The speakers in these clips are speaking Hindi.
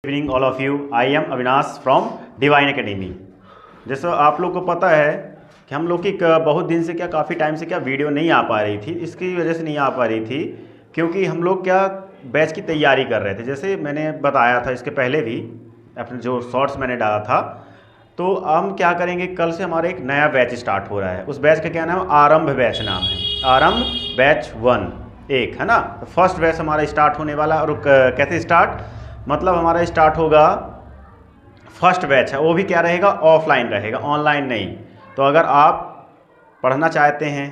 Evening all of you. I am Avinash from divine academy. जैसा आप लोग को पता है कि हम लोग की बहुत दिन से काफ़ी टाइम से वीडियो नहीं आ पा रही थी। इसकी वजह से नहीं आ पा रही थी क्योंकि हम लोग बैच की तैयारी कर रहे थे। जैसे मैंने बताया था इसके पहले भी अपने जो शॉर्ट्स मैंने डाला था, तो हम क्या करेंगे, कल से हमारा एक नया बैच स्टार्ट हो रहा है। उस बैच का क्या नाम है? आरंभ बैच नाम है। आरंभ बैच 1 एक है ना। फर्स्ट बैच हमारा स्टार्ट होने वाला। और कैसे स्टार्ट, मतलब हमारा स्टार्ट होगा, फर्स्ट बैच है वो भी क्या रहेगा, ऑफलाइन रहेगा, ऑनलाइन नहीं। तो अगर आप पढ़ना चाहते हैं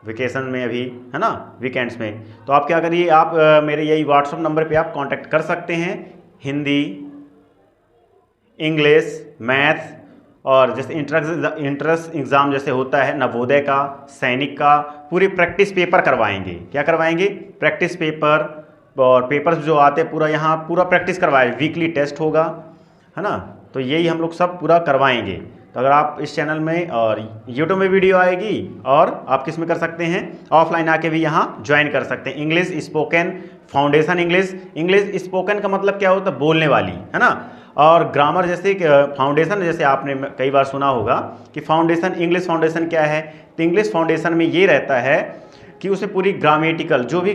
वेकेशन में अभी है ना, वीकेंड्स में, तो आप क्या करिए, आप मेरे यही व्हाट्सअप नंबर पे आप कांटेक्ट कर सकते हैं। हिंदी, इंग्लिश, मैथ्स और जैसे इंट्रेंस एग्ज़ाम जैसे होता है नवोदय का, सैनिक का, पूरी प्रैक्टिस पेपर करवाएंगे। क्या करवाएंगे? प्रैक्टिस पेपर और पेपर्स जो आते हैं पूरा यहाँ पूरा प्रैक्टिस करवाएंगे। वीकली टेस्ट होगा है ना। तो यही हम लोग सब पूरा करवाएंगे। तो अगर आप इस चैनल में और यूट्यूब में वीडियो आएगी, और आप किस में कर सकते हैं, ऑफलाइन आके भी यहाँ ज्वाइन कर सकते हैं। English spoken foundation, English spoken का मतलब क्या होता है, बोलने वाली है ना। और ग्रामर जैसे फाउंडेशन, जैसे आपने कई बार सुना होगा कि फाउंडेशन, इंग्लिश फाउंडेशन क्या है, तो इंग्लिश फाउंडेशन में ये रहता है कि उसमें पूरी ग्रामेटिकल जो भी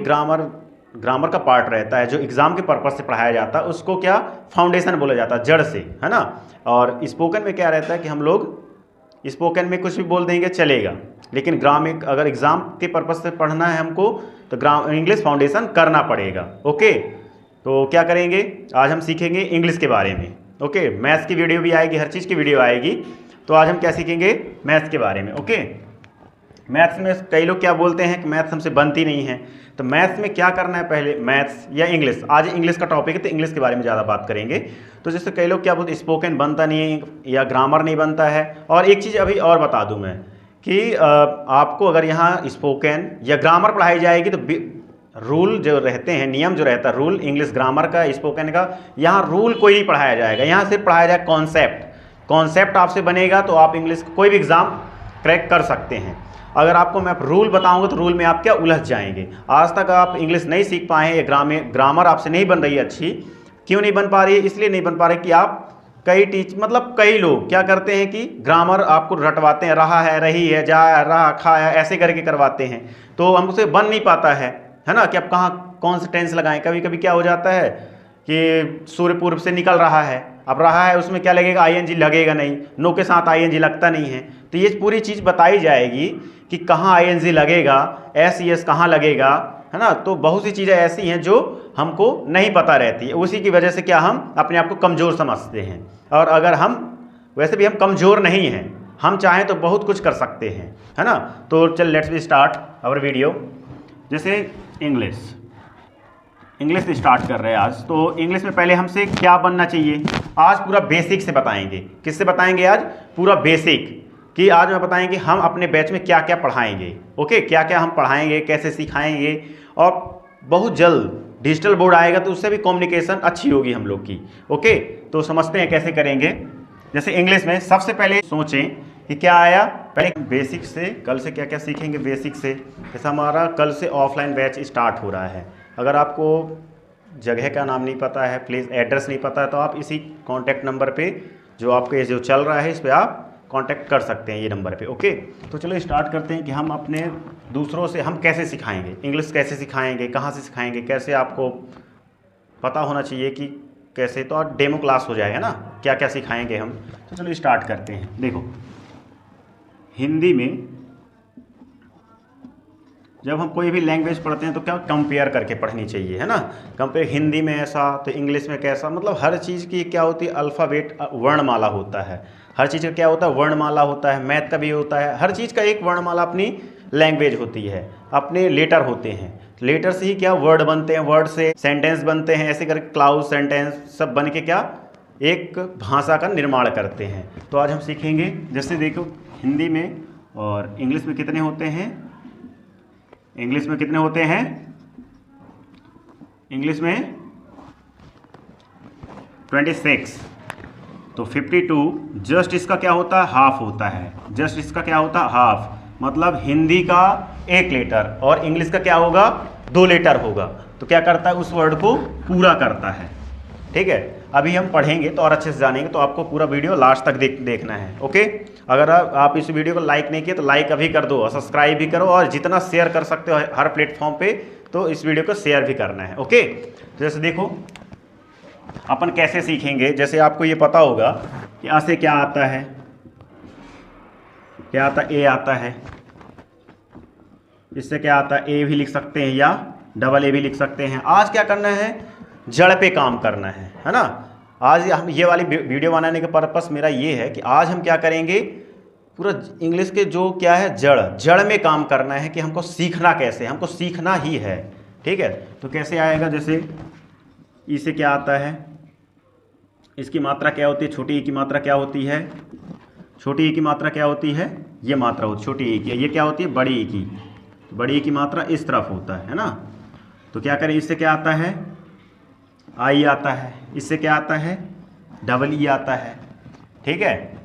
ग्रामर का पार्ट रहता है, जो एग्ज़ाम के पर्पज़ से पढ़ाया जाता है, उसको क्या फाउंडेशन बोला जाता है, जड़ से है ना। और स्पोकन में क्या रहता है कि हम लोग स्पोकन में कुछ भी बोल देंगे चलेगा, लेकिन अगर एग्ज़ाम के पर्पज़ से पढ़ना है हमको, तो इंग्लिश फाउंडेशन करना पड़ेगा। ओके, तो क्या करेंगे, आज हम सीखेंगे इंग्लिश के बारे में। ओके, मैथ्स की वीडियो भी आएगी, हर चीज़ की वीडियो आएगी। तो आज हम क्या सीखेंगे, मैथ्स के बारे में। ओके, मैथ्स में कई लोग क्या बोलते हैं कि मैथ्स हमसे बनती नहीं है। तो मैथ्स में क्या करना है, पहले मैथ्स या इंग्लिश, आज इंग्लिश का टॉपिक है तो इंग्लिश के बारे में ज़्यादा बात करेंगे। तो जैसे कई लोग क्या बोलते हैं, स्पोकन बनता नहीं है या ग्रामर नहीं बनता है। और एक चीज़ अभी और बता दूं मैं कि आपको अगर यहाँ स्पोकन या ग्रामर पढ़ाई जाएगी तो रूल जो रहते हैं, नियम जो रहता है, रूल इंग्लिश ग्रामर का, स्पोकन का, यहाँ रूल कोई नहीं पढ़ाया जाएगा। यहाँ सिर्फ पढ़ाया जाएगा कॉन्सेप्ट आपसे बनेगा तो आप इंग्लिश कोई भी एग्ज़ाम क्रैक कर सकते हैं। अगर आपको मैं रूल बताऊंगा तो रूल में आप क्या उलझ जाएंगे। आज तक आप इंग्लिश नहीं सीख पाए हैं, ग्रामर आपसे नहीं बन रही है अच्छी। क्यों नहीं बन पा रही है? इसलिए नहीं बन पा रही कि आप कई लोग क्या करते हैं कि ग्रामर आपको रटवाते हैं, रहा है, रही है, जा, रहा, खाया, ऐसे करके करवाते हैं, तो हमसे बन नहीं पाता है ना। कि अब कहाँ कौन से टेंस लगाएं। कभी कभी क्या हो जाता है कि सूर्य पूर्व से निकल रहा है, अब रहा है उसमें क्या लगेगा, आईएनजी लगेगा नहीं, नो के साथ आईएनजी लगता नहीं है। तो ये पूरी चीज़ बताई जाएगी कि कहाँ आईएनजी लगेगा, एस कहाँ लगेगा, है ना। तो बहुत सी चीज़ें ऐसी हैं जो हमको नहीं पता रहती है। उसी की वजह से क्या हम अपने आप को कमज़ोर समझते हैं। और अगर हम वैसे भी हम कमज़ोर नहीं हैं, हम चाहें तो बहुत कुछ कर सकते हैं, है ना। तो चल let's be start our video. जैसे इंग्लिश स्टार्ट कर रहे हैं आज। तो इंग्लिश में पहले हमसे क्या बनना चाहिए, आज पूरा बेसिक से बताएंगे। किससे बताएंगे? आज पूरा बेसिक कि आज मैं बताएंगे हम अपने बैच में क्या क्या पढ़ाएंगे। ओके, क्या क्या हम पढ़ाएंगे, कैसे सिखाएंगे। और बहुत जल्द डिजिटल बोर्ड आएगा तो उससे भी कम्युनिकेशन अच्छी होगी हम लोग की। ओके, तो समझते हैं कैसे करेंगे। जैसे इंग्लिश में सबसे पहले सोचें कि क्या आया, पहले बेसिक से, कल से क्या क्या सीखेंगे बेसिक से। जैसे हमारा कल से ऑफलाइन बैच स्टार्ट हो रहा है। अगर आपको जगह का नाम नहीं पता है, प्लीज़ एड्रेस नहीं पता है, तो आप इसी कॉन्टैक्ट नंबर पे जो आपके जो चल रहा है इस पर आप कांटेक्ट कर सकते हैं, ये नंबर पे। ओके, तो चलो स्टार्ट करते हैं कि हम अपने दूसरों से हम कैसे सिखाएंगे, इंग्लिश कैसे सिखाएंगे, कहाँ से सिखाएंगे, कैसे आपको पता होना चाहिए कि कैसे। तो आज डेमो क्लास हो जाएगा ना, क्या क्या सिखाएंगे हम। तो चलो स्टार्ट करते हैं। देखो, हिंदी में जब हम कोई भी लैंग्वेज पढ़ते हैं तो क्या कंपेयर करके पढ़नी चाहिए, है ना। कंपेयर, हिंदी में ऐसा तो इंग्लिश में कैसा, मतलब हर चीज़ की क्या होती है, अल्फ़ाबेट वर्णमाला होता है। हर चीज़ का क्या होता है, वर्णमाला होता है। मैथ का भी होता है, हर चीज़ का एक वर्णमाला अपनी लैंग्वेज होती है, अपने लेटर होते हैं। लेटर से ही क्या वर्ड बनते हैं, वर्ड से सेंटेंस बनते हैं, ऐसे करके क्लाउज, सेंटेंस सब बन के क्या एक भाषा का निर्माण करते हैं। तो आज हम सीखेंगे, जैसे देखो हिंदी में और इंग्लिश में कितने होते हैं, इंग्लिश में कितने होते हैं, इंग्लिश में 26, तो 52 जस्ट इसका क्या होता है, हाफ होता है। जस्ट इसका क्या होता है, हाफ, मतलब हिंदी का एक लेटर और इंग्लिश का क्या होगा, 2 लेटर होगा। तो क्या करता है, उस वर्ड को पूरा करता है। ठीक है, अभी हम पढ़ेंगे तो और अच्छे से जानेंगे, तो आपको पूरा वीडियो लास्ट तक देखना है। ओके, अगर आप इस वीडियो को लाइक नहीं किए तो लाइक अभी कर दो और सब्सक्राइब भी करो, और जितना शेयर कर सकते हो हर प्लेटफॉर्म पे तो इस वीडियो को शेयर भी करना है। ओके, जैसे देखो अपन कैसे सीखेंगे, जैसे आपको ये पता होगा कि आ से क्या आता है, क्या आता है, ए आता है, इससे क्या आता है, ए भी लिख सकते हैं या डबल ए भी लिख सकते हैं। आज क्या करना है, जड़ पे काम करना है ना। आज हम ये वाली वीडियो बनाने का पर्पस मेरा ये है कि आज हम क्या करेंगे, पूरा इंग्लिश के जो क्या है जड़ में काम करना है कि हमको सीखना कैसे, हमको सीखना ही है। ठीक है, तो कैसे आएगा, जैसे ई से क्या आता है, इसकी मात्रा क्या होती है, छोटी ई की मात्रा क्या होती है, छोटी ई की मात्रा क्या होती है, ये मात्रा होती है छोटी ई की, ये क्या होती है बड़ी ई की, बड़ी ई की मात्रा इस तरफ होता है ना। तो क्या करें, इससे क्या आता है, आई आता है, इससे क्या आता है, डबल ई आता है। ठीक है,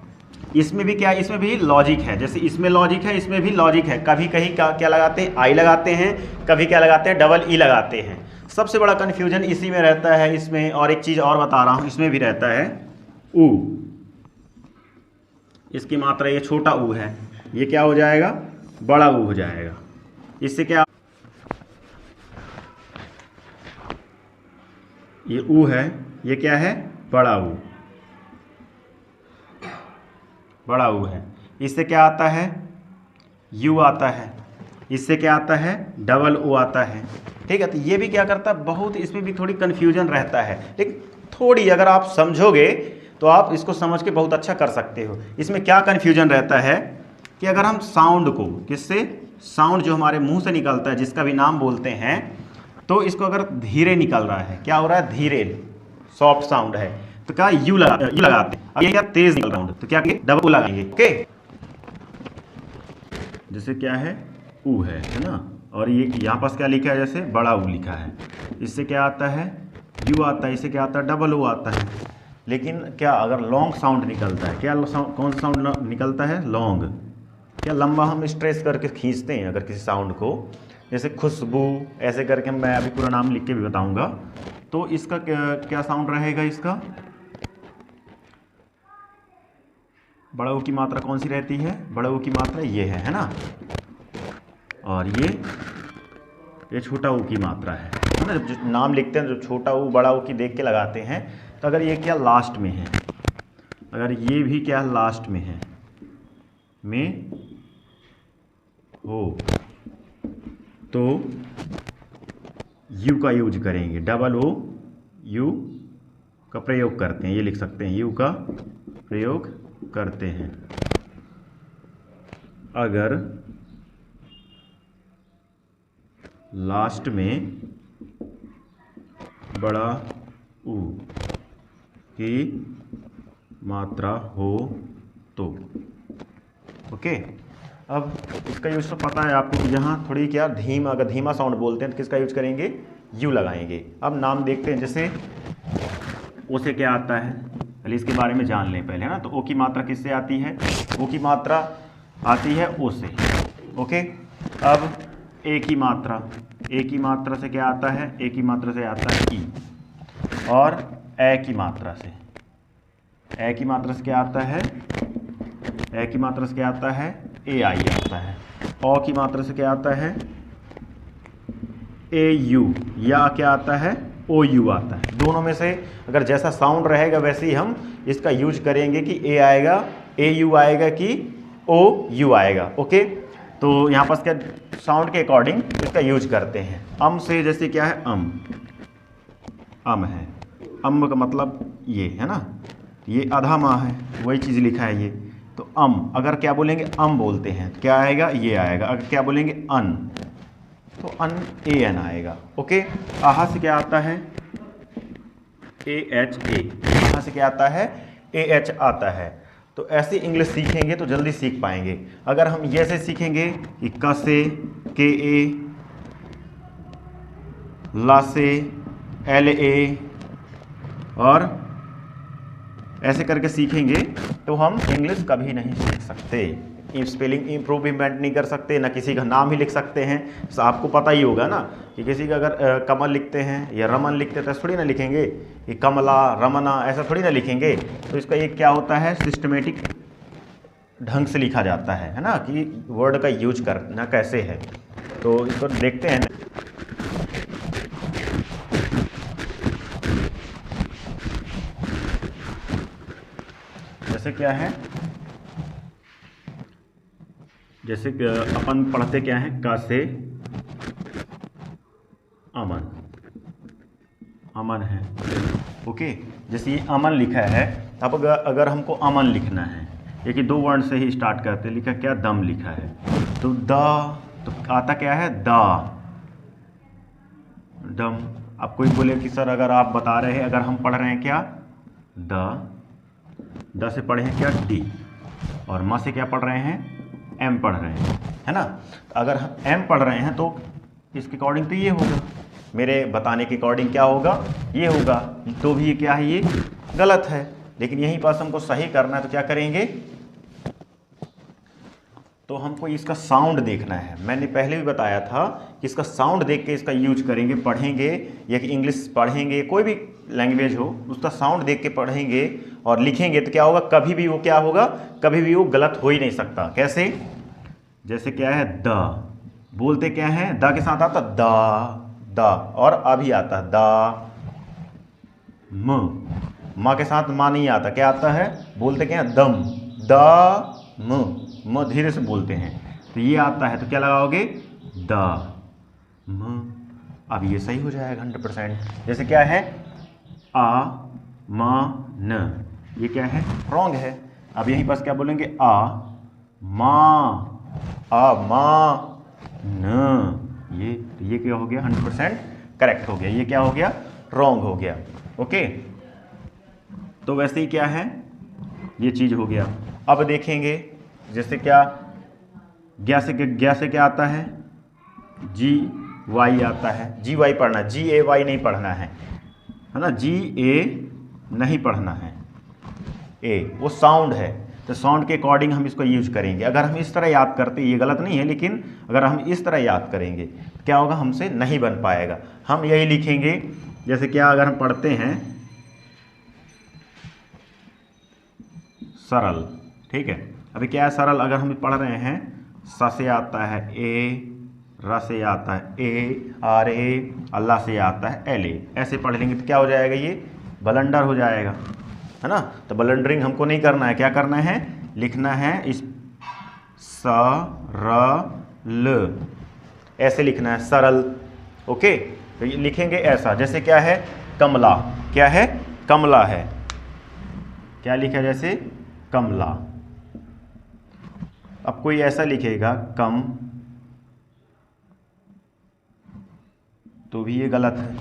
इसमें भी क्या, इसमें भी लॉजिक है, जैसे इसमें लॉजिक है, इसमें भी लॉजिक है। कभी कहीं क्या लगाते हैं, आई लगाते हैं, कभी क्या लगाते हैं, डबल ई लगाते हैं। सबसे बड़ा कन्फ्यूजन इसी में रहता है इसमें। और एक चीज़ और बता रहा हूँ, इसमें भी रहता है ऊ, इसकी मात्रा ये छोटा ऊ है, ये क्या हो जाएगा, बड़ा ऊ हो जाएगा। इससे क्या, ये ऊ है, ये क्या है, बड़ा ऊ, बड़ा ऊ है। इससे क्या आता है, यू आता है, इससे क्या आता है, डबल ओ आता है। ठीक है, तो ये भी क्या करता है, बहुत इसमें भी थोड़ी कन्फ्यूजन रहता है, लेकिन थोड़ी अगर आप समझोगे तो आप इसको समझ के बहुत अच्छा कर सकते हो। इसमें क्या कन्फ्यूजन रहता है कि अगर हम साउंड को, किससे, साउंड जो हमारे मुंह से निकलता है, जिसका भी नाम बोलते हैं, तो इसको अगर धीरे निकल रहा है, क्या हो रहा है, धीरे सॉफ्ट साउंड है, तो क्या यू लगाते हैं। अब ये क्या तेज निकल रहा है, तो क्या डबल ओ लगाएंगे। ओके, जैसे क्या है, ऊ है ना, और ये यहाँ पास क्या लिखा है, जैसे बड़ा ऊ लिखा है, इससे क्या आता है, यू आता है, इससे क्या आता है, डबल ओ आता है। लेकिन क्या अगर लॉन्ग साउंड निकलता है, क्या कौन सा साउंड निकलता है, लॉन्ग, क्या लंबा हम स्ट्रेस करके खींचते हैं अगर किसी साउंड को, जैसे खुशबू, ऐसे करके मैं अभी पूरा नाम लिख के भी बताऊंगा, तो इसका क्या साउंड रहेगा, इसका बड़ा ऊ की मात्रा कौन सी रहती है, बड़ा ऊ की मात्रा ये है ना, और ये छोटा ऊ की मात्रा है ना। जब नाम लिखते हैं, जब छोटा ऊ बड़ा ऊ की देख के लगाते हैं, तो अगर ये क्या लास्ट में है, अगर ये भी क्या लास्ट में है, में हो, तो यू का यूज करेंगे, डबल ओ यू का प्रयोग करते हैं, ये लिख सकते हैं, यू का प्रयोग करते हैं। अगर लास्ट में बड़ा ऊ की मात्रा हो तो। ओके, अब इसका यूज तो पता है आपको, यहाँ थोड़ी क्या धीमा, अगर धीमा साउंड बोलते हैं तो किसका यूज करेंगे, यू लगाएंगे। अब नाम देखते हैं, जैसे ओ से क्या आता है, पहले इसके बारे में जान लें पहले, है ना। तो ओ की मात्रा किससे आती है, ओ की मात्रा आती है ओ से। ओके, अब ए की मात्रा, ए की मात्रा से क्या आता है, ए की मात्रा से आता है ई, और ए की मात्रा से, ए की मात्रा से क्या आता है, ए की मात्रा से क्या आता है, ए आई आता है। ओ की मात्रा से क्या आता है, ए यू, या क्या आता है, ओ यू आता है। दोनों में से अगर जैसा साउंड रहेगा वैसे ही हम इसका यूज करेंगे कि ए आएगा, ए यू आएगा कि ओ यू आएगा। ओके, तो यहाँ पास क्या साउंड के अकॉर्डिंग इसका यूज करते हैं। अम से जैसे क्या है, अम है, अम का मतलब ये है ना, ये आधा माह है, वही चीज़ लिखा है ये। तो अम, अगर क्या बोलेंगे, अम बोलते हैं तो क्या आएगा, ये आएगा। अगर क्या बोलेंगे अन, तो अन ए एन आएगा। ओके, आहा से क्या आता है, ए एच ए, आहा से क्या आता है, ए एच आता है। तो ऐसे इंग्लिश सीखेंगे तो जल्दी सीख पाएंगे। अगर हम ये से सीखेंगे कि क से, के ए, ला से, एल ए, और ऐसे करके सीखेंगे तो हम इंग्लिश कभी नहीं सीख सकते। स्पेलिंग इम्प्रूवमेंट नहीं कर सकते, ना किसी का नाम ही लिख सकते हैं। तो आपको पता ही होगा ना कि किसी का अगर कमल लिखते हैं या रमन लिखते हैं तो ऐसा थोड़ी ना लिखेंगे कि कमला रमना, ऐसा थोड़ी ना लिखेंगे। तो इसका एक क्या होता है, सिस्टमेटिक ढंग से लिखा जाता है ना, कि वर्ड का यूज करना कैसे है। तो इसको देखते हैं। जैसे क्या है, जैसे कि अपन पढ़ते क्या है, का से अमन, अमन है। ओके, जैसे ये अमन लिखा है, अब अगर हमको अमन लिखना है, ये कि 2 वर्ण से ही स्टार्ट करते, लिखा क्या, दम लिखा है, तो द, तो आता क्या है, दा, दम। अब कोई बोले कि सर अगर आप बता रहे हैं, अगर हम पढ़ रहे हैं क्या, द से पढ़े हैं क्या, डी, और म से क्या पढ़ रहे हैं, एम पढ़ रहे हैं, है ना। अगर हम एम पढ़ रहे हैं तो इसके अकॉर्डिंग तो ये होगा, मेरे बताने के अकॉर्डिंग क्या होगा, ये होगा। तो भी ये क्या है, ये गलत है। लेकिन यहीं पास हमको सही करना है, तो क्या करेंगे, तो हमको इसका साउंड देखना है। मैंने पहले भी बताया था कि इसका साउंड देख के इसका यूज करेंगे, पढ़ेंगे, या कि इंग्लिश पढ़ेंगे, कोई भी लैंग्वेज हो, उसका साउंड देख के पढ़ेंगे और लिखेंगे, तो क्या होगा, कभी भी वो क्या होगा, कभी भी वो गलत हो ही नहीं सकता। कैसे, जैसे क्या है, द बोलते क्या है, द के साथ आता द, और अभी आता है द, म के साथ माँ नहीं आता, क्या आता है, बोलते क्या है, दम, द म धीरे से बोलते हैं, तो ये आता है, तो क्या लगाओगे, द म। अब ये सही हो जाएगा 100%। जैसे क्या है, आ म न, ये क्या है, रॉन्ग है। अब यहीं पास क्या बोलेंगे, आ मा न, ये क्या हो गया, 100% करेक्ट हो गया। ये क्या हो गया, रॉन्ग हो गया। ओके, तो वैसे ही क्या है, ये चीज़ हो गया। अब देखेंगे, जैसे क्या, ज्ञा से क्या आता है, जी वाई आता है, जी वाई पढ़ना, जी ए वाई नहीं पढ़ना है ना, जी ए नहीं पढ़ना है, ए वो साउंड है, तो साउंड के अकॉर्डिंग हम इसको यूज करेंगे। अगर हम इस तरह याद करते, ये गलत नहीं है, लेकिन अगर हम इस तरह याद करेंगे तो क्या होगा, हमसे नहीं बन पाएगा। हम यही लिखेंगे, जैसे क्या, अगर हम पढ़ते हैं सरल, ठीक है, अभी क्या है, सरल अगर हम पढ़ रहे हैं, स से आता है ए, र से आता है ए, आर ए, अल्लाह से आता है एल ए, ऐसे पढ़ लेंगे तो क्या हो जाएगा, ये ब्लंडर हो जाएगा, है ना। तो ब्लंडरिंग हमको नहीं करना है, क्या करना है, लिखना है इस स र ल, ऐसे लिखना है, सरल। ओके, तो ये लिखेंगे ऐसा। जैसे क्या है, कमला, क्या है, कमला है, क्या लिखा है, जैसे कमला। अब कोई ऐसा लिखेगा कम, तो भी ये गलत है।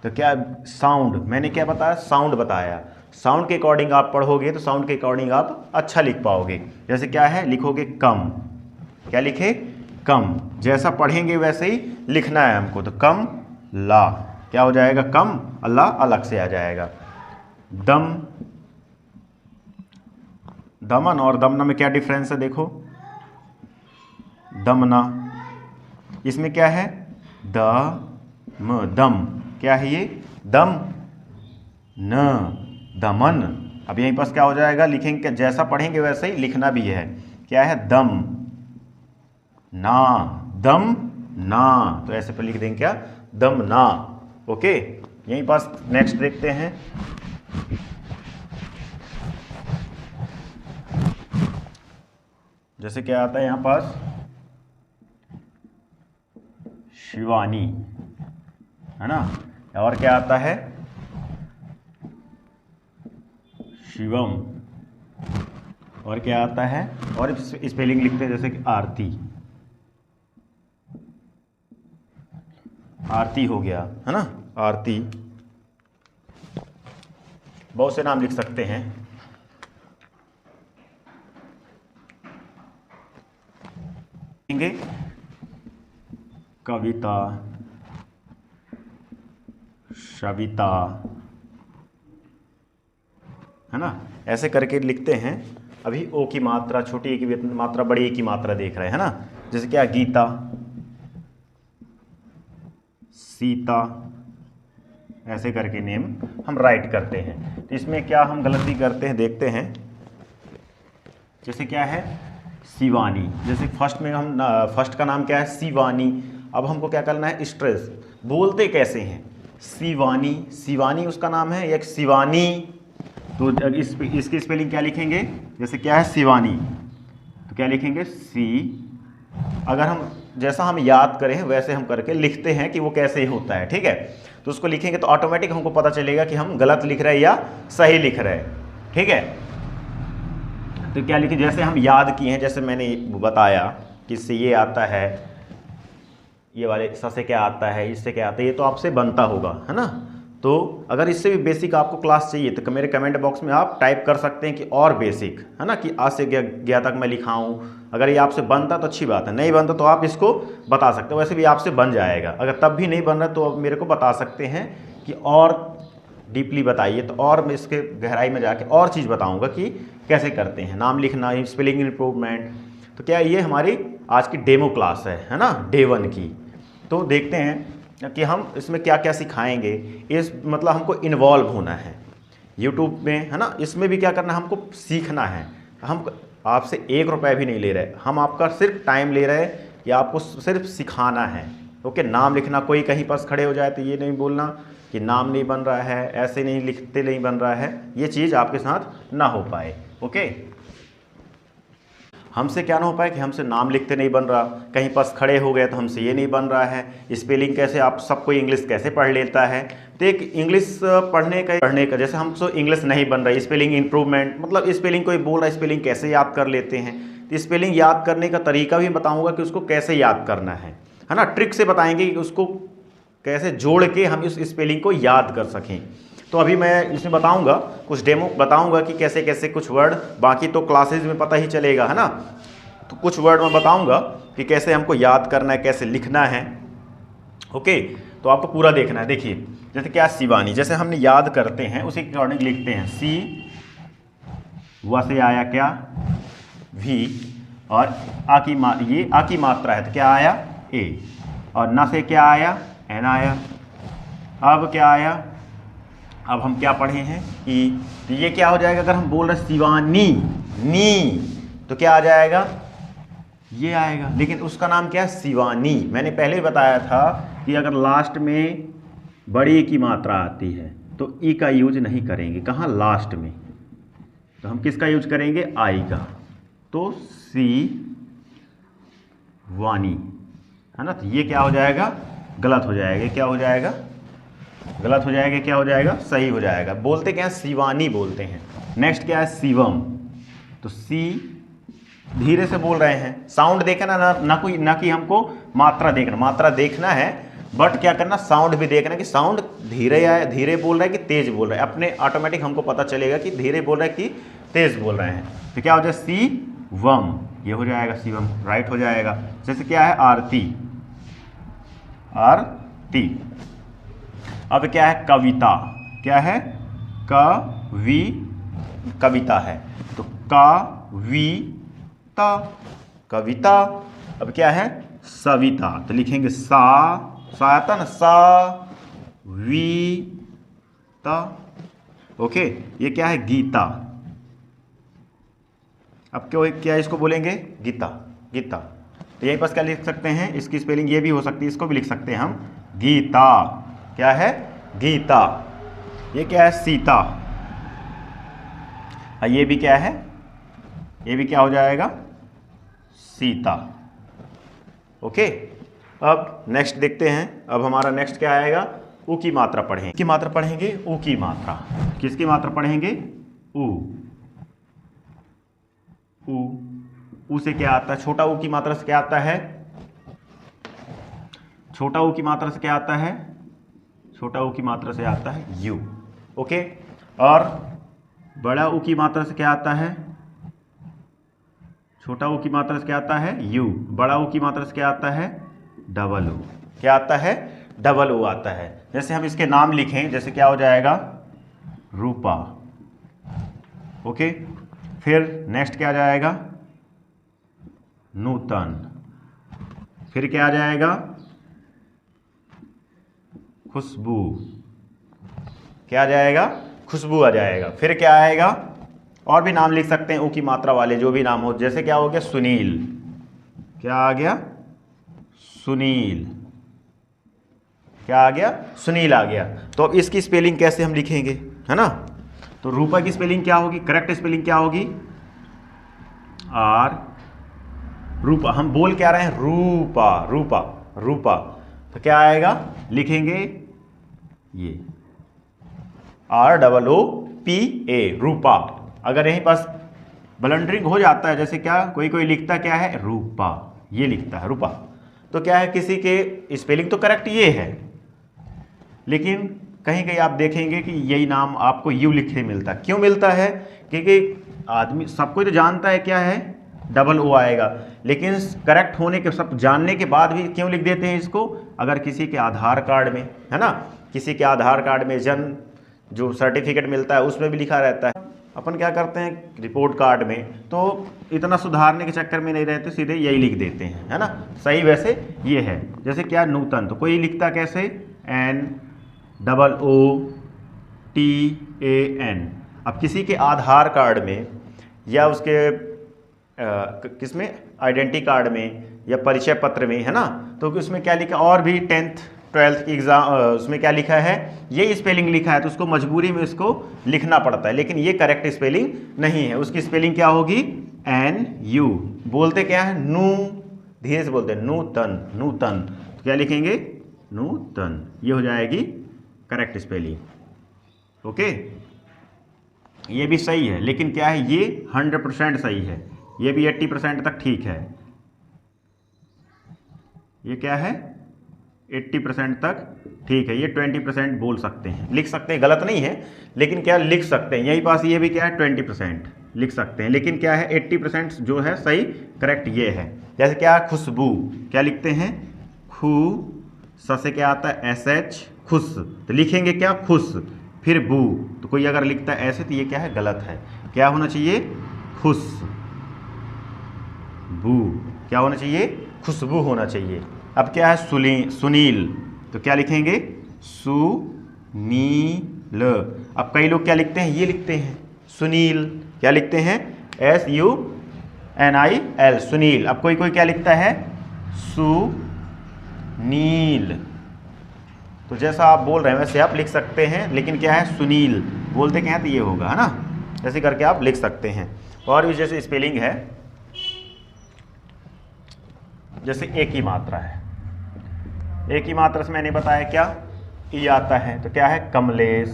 तो क्या, साउंड, मैंने क्या बताया, साउंड बताया, साउंड के अकॉर्डिंग आप पढ़ोगे तो साउंड के अकॉर्डिंग आप अच्छा लिख पाओगे। जैसे क्या है, लिखोगे कम, क्या लिखे, कम, जैसा पढ़ेंगे वैसे ही लिखना है हमको। तो कम ला, क्या हो जाएगा, कम, अल्लाह अलग से आ जाएगा। दम, दमन और दमना में क्या डिफरेंस है, देखो, दमना, इसमें क्या है, द म, दम, क्या है ये, दम न, दमन। अब यहीं पास क्या हो जाएगा, लिखेंगे जैसा पढ़ेंगे वैसे ही लिखना भी है, क्या है, दम ना, दम ना, तो ऐसे पर लिख देंगे क्या, दम ना। ओके, यहीं पास नेक्स्ट देखते हैं, जैसे क्या आता है यहाँ पास, शिवानी, है ना, और क्या आता है, शिवम, और क्या आता है, और स्पेलिंग लिखते हैं, जैसे कि आरती, आरती हो गया, है ना, आरती, बहुत से नाम लिख सकते हैं। कविता, सविता, है ना, ऐसे करके लिखते हैं। अभी ओ की मात्रा, छोटी ए की मात्रा, बड़ी ए की मात्रा देख रहे हैं ना। जैसे क्या, गीता, सीता, ऐसे करके नेम हम राइट करते हैं। तो इसमें क्या हम गलती करते हैं देखते हैं। जैसे क्या है, शिवानी, जैसे फर्स्ट में हम फर्स्ट का नाम क्या है, शिवानी। अब हमको क्या करना है, स्ट्रेस, बोलते कैसे हैं, शिवानी, शिवानी उसका नाम है, एक शिवानी। तो इसकी स्पेलिंग क्या लिखेंगे, जैसे क्या है शिवानी, तो क्या लिखेंगे, सी। अगर हम जैसा हम याद करें वैसे हम करके लिखते हैं कि वो कैसे होता है, ठीक है। तो उसको लिखेंगे तो ऑटोमेटिक हमको पता चलेगा कि हम गलत लिख रहे हैं या सही लिख रहे हैं, ठीक है। तो क्या लिखे, जैसे हम याद किए हैं, जैसे मैंने बताया कि इससे ये आता है, ये वाले स से क्या आता है, इससे क्या आता है, ये तो आपसे बनता होगा, है ना। तो अगर इससे भी बेसिक आपको क्लास चाहिए तो मेरे कमेंट बॉक्स में आप टाइप कर सकते हैं कि और बेसिक, है ना, कि आज से गया तक मैं लिखाऊं। अगर ये आपसे बनता तो अच्छी बात है, नहीं बनता तो आप इसको बता सकते हो, वैसे भी आपसे बन जाएगा। अगर तब भी नहीं बन रहा तो आप मेरे को बता सकते हैं कि और डीपली बताइए, तो और मैं इसके गहराई में जाके और चीज़ बताऊँगा कि कैसे करते हैं, नाम लिखना, स्पेलिंग इम्प्रूवमेंट। तो क्या ये हमारी आज की डेमो क्लास है ना, डे 1 की। तो देखते हैं कि हम इसमें क्या क्या सिखाएंगे। इस मतलब हमको इन्वॉल्व होना है यूट्यूब में, है ना। इसमें भी क्या करना है, हमको सीखना है। हम आपसे 1 रुपया भी नहीं ले रहे, हम आपका सिर्फ टाइम ले रहे हैं कि आपको सिर्फ सिखाना है। ओके, नाम लिखना, कोई कहीं पास खड़े हो जाए तो ये नहीं बोलना कि नाम नहीं बन रहा है, ऐसे नहीं लिखते नहीं बन रहा है, ये चीज़ आपके साथ ना हो पाए। ओके, हमसे क्या ना हो पाए कि हमसे नाम लिखते नहीं बन रहा, कहीं पास खड़े हो गए तो हमसे ये नहीं बन रहा है, स्पेलिंग कैसे, आप सबको इंग्लिश कैसे पढ़ लेता है। तो एक इंग्लिश पढ़ने का जैसे हमसे इंग्लिश नहीं बन रहा है, स्पेलिंग इम्प्रूवमेंट, मतलब स्पेलिंग कोई बोल रहा है, स्पेलिंग कैसे याद कर लेते हैं। तो स्पेलिंग याद करने का तरीका भी बताऊँगा कि उसको कैसे याद करना है ना। ट्रिक से बताएंगे कि उसको कैसे जोड़ के हम इस स्पेलिंग को याद कर सकें। तो अभी मैं इसमें बताऊंगा, कुछ डेमो बताऊंगा कि कैसे कैसे कुछ वर्ड, बाकी तो क्लासेज में पता ही चलेगा, है ना। तो कुछ वर्ड मैं बताऊंगा कि कैसे हमको याद करना है, कैसे लिखना है। ओके, तो आपको पूरा देखना है। देखिए, जैसे क्या, शिवानी, जैसे हमने याद करते हैं उसी के अकॉर्डिंग लिखते हैं। सी, व से आया क्या, वी, और ये आ की मात्रा है तो क्या आया, ए, और न से क्या आया, एन आया। अब क्या आया, अब हम क्या पढ़े हैं कि, तो ये क्या हो जाएगा, अगर हम बोल रहे शिवानी, नी, तो क्या आ जाएगा, ये आएगा। लेकिन उसका नाम क्या है, शिवानी। मैंने पहले ही बताया था कि अगर लास्ट में बड़ी की मात्रा आती है तो ई का यूज नहीं करेंगे, कहाँ, लास्ट में। तो हम किसका यूज करेंगे, आई का। तो सी वानी, है ना। तो ये क्या हो जाएगा, गलत हो जाएगा, क्या हो जाएगा, गलत हो जाएगा, क्या हो जाएगा, सही हो जाएगा। बोलते क्या है, शिवानी बोलते हैं। नेक्स्ट क्या है, शिवम। तो सी धीरे से बोल रहे हैं, साउंड देखना ना कि हमको मात्रा देखना, मात्रा देखना है, बट क्या करना, साउंड भी देखना कि साउंड धीरे आए, धीरे बोल रहा है कि तेज बोल रहा है। अपने ऑटोमेटिक हमको पता चलेगा कि धीरे बोल रहा है कि तेज बोल रहे हैं। तो क्या हो जाए, शिवम, ये हो जाएगा शिवम, राइट हो जाएगा। जैसे क्या है, आरती, आरती। अब क्या है, कविता, क्या है, कविता है, तो कविता, कविता। अब क्या है, सविता, तो लिखेंगे सा आता ना, सा वी ता। ओके, ये क्या है, गीता। अब क्या इसको बोलेंगे, गीता, गीता। तो यहीं पास क्या लिख सकते हैं, इसकी स्पेलिंग ये भी हो सकती है, इसको भी लिख सकते हैं हम, गीता। क्या है, गीता। ये क्या है, सीता। ये भी क्या है, ये भी क्या हो जाएगा, सीता। ओके, अब नेक्स्ट देखते हैं। अब हमारा नेक्स्ट क्या आएगा, ऊ की मात्रा पढ़ेंगे, की मात्रा पढ़ेंगे, ऊ की मात्रा। किसकी मात्रा पढ़ेंगे, ऊ। ऊ से क्या आता है, छोटा ऊ की मात्रा से क्या आता है, छोटा ऊ की मात्रा से क्या आता है, छोटा ऊ की मात्रा से आता है यू। ओके, और बड़ा ऊ की मात्रा से क्या आता है, छोटा ऊ की मात्रा से क्या आता है, यू। बड़ा ऊ की मात्रा से क्या आता है, डबल ऊ। क्या आता है, डबल ऊ आता है। जैसे हम इसके नाम लिखें, जैसे क्या हो जाएगा, रूपा। ओके, फिर नेक्स्ट क्या आ जाएगा, नूतन, फिर क्या आ जाएगा, खुशबू, क्या आ जाएगा, खुशबू आ जाएगा। फिर क्या आएगा, और भी नाम लिख सकते हैं ऊ की मात्रा वाले जो भी नाम हो, जैसे क्या हो गया, सुनील, क्या आ गया, सुनील, क्या आ गया, सुनील आ गया। तो अब इसकी स्पेलिंग कैसे हम लिखेंगे, है ना। तो रूपा की स्पेलिंग क्या होगी, करेक्ट स्पेलिंग क्या होगी, आर, रूपा, हम बोल क्या रहे हैं, रूपा, रूपा, रूपा, तो क्या आएगा, लिखेंगे ये ROOPA, रूपा। अगर यहीं पास ब्लंडरिंग हो जाता है, जैसे क्या कोई कोई लिखता क्या है, रूपा, ये लिखता है रूपा, तो क्या है, किसी के स्पेलिंग तो करेक्ट ये है, लेकिन कहीं कहीं आप देखेंगे कि यही नाम आपको यू लिखे मिलता है। क्यों मिलता है, क्योंकि आदमी सबको तो जानता है क्या है, डबल ओ आएगा, लेकिन करेक्ट होने के सब जानने के बाद भी क्यों लिख देते हैं इसको। अगर किसी के आधार कार्ड में, है ना, किसी के आधार कार्ड में जन्म जो सर्टिफिकेट मिलता है उसमें भी लिखा रहता है, अपन क्या करते हैं रिपोर्ट कार्ड में, तो इतना सुधारने के चक्कर में नहीं रहते, सीधे यही लिख देते हैं, है ना। सही वैसे ये है, जैसे क्या नूतन, तो कोई लिखता कैसे, NOOTAN। अब किसी के आधार कार्ड में या उसके किसमें, आइडेंटिटी कार्ड में या परिचय पत्र में, है ना, तो उसमें क्या लिखा, और भी 10th 12th की एग्जाम उसमें क्या लिखा है, ये स्पेलिंग लिखा है, तो उसको मजबूरी में उसको लिखना पड़ता है, लेकिन ये करेक्ट स्पेलिंग नहीं है। उसकी स्पेलिंग क्या होगी, NU, बोलते क्या है, नू, धीरे से बोलते हैं, नूतन, नूतन, तो क्या लिखेंगे, नूतन, ये हो जाएगी करेक्ट स्पेलिंग। ओके, ये भी सही है, लेकिन क्या है, ये 100% सही है, ये भी 80% तक ठीक है, ये क्या है 80% तक ठीक है, ये 20% बोल सकते हैं, लिख सकते हैं, गलत नहीं है, लेकिन क्या लिख सकते हैं, यही पास ये भी क्या है 20% लिख सकते हैं, लेकिन क्या है 80% जो है सही करेक्ट ये है। जैसे क्या, खुशबू, क्या लिखते हैं, खू, स से क्या आता है, SH, खुश, तो लिखेंगे क्या, खुश, फिर बू, तो कोई अगर लिखता है ऐसे तो ये क्या है, गलत है, क्या होना चाहिए, खुश बू, क्या होना चाहिए, खुशबू होना चाहिए। अब क्या है, सुनील, तो क्या लिखेंगे, सुनील। अब कई लोग क्या लिखते हैं, ये लिखते हैं सुनील, क्या लिखते हैं, SUNIL, सुनील। अब कोई कोई क्या लिखता है, सुनील, तो जैसा आप बोल रहे हैं वैसे आप लिख सकते हैं, लेकिन क्या है, सुनील बोलते क्या है, तो ये होगा, है ना, ऐसे करके आप लिख सकते हैं। और भी जैसे स्पेलिंग है, जैसे एक ही मात्रा है, एक ही मात्रा से मैंने बताया क्या, ई आता है, तो क्या है, कमलेश,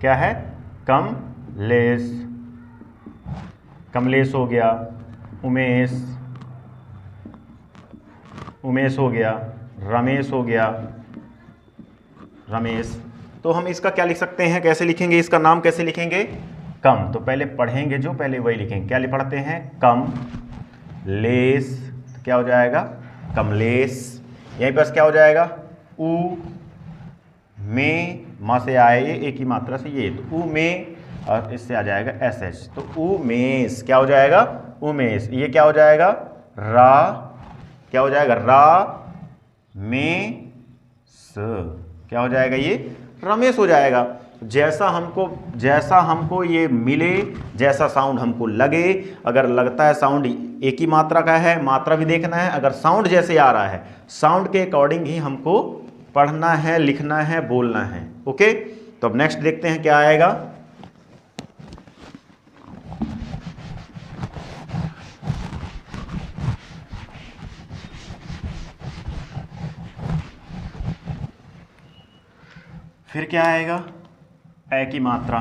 क्या है, कमलेश, कमलेश हो गया, उमेश, उमेश हो गया, रमेश हो गया, रमेश। तो हम इसका क्या लिख सकते हैं, कैसे लिखेंगे, इसका नाम कैसे लिखेंगे, कम, तो पहले पढ़ेंगे जो, पहले वही लिखेंगे, क्या पढ़ते हैं, कम लेस, तो क्या हो जाएगा, कमलेश। यहीं पर क्या हो जाएगा, ऊ में, माँ से आए ये एक ही मात्रा से, ये तो ऊ में, और इससे आ जाएगा SH, तो उमेश, क्या हो जाएगा, उमेश। ये क्या हो जाएगा, रा, क्या हो जाएगा, रा में स, क्या हो जाएगा, ये रमेश हो जाएगा। जैसा हमको ये मिले, जैसा साउंड हमको लगे, अगर लगता है साउंड एक ही मात्रा का है, मात्रा भी देखना है, अगर साउंड जैसे आ रहा है, साउंड के अकॉर्डिंग ही हमको पढ़ना है, लिखना है, बोलना है। ओके, तो अब नेक्स्ट देखते हैं क्या आएगा। फिर क्या आएगा, ए की मात्रा,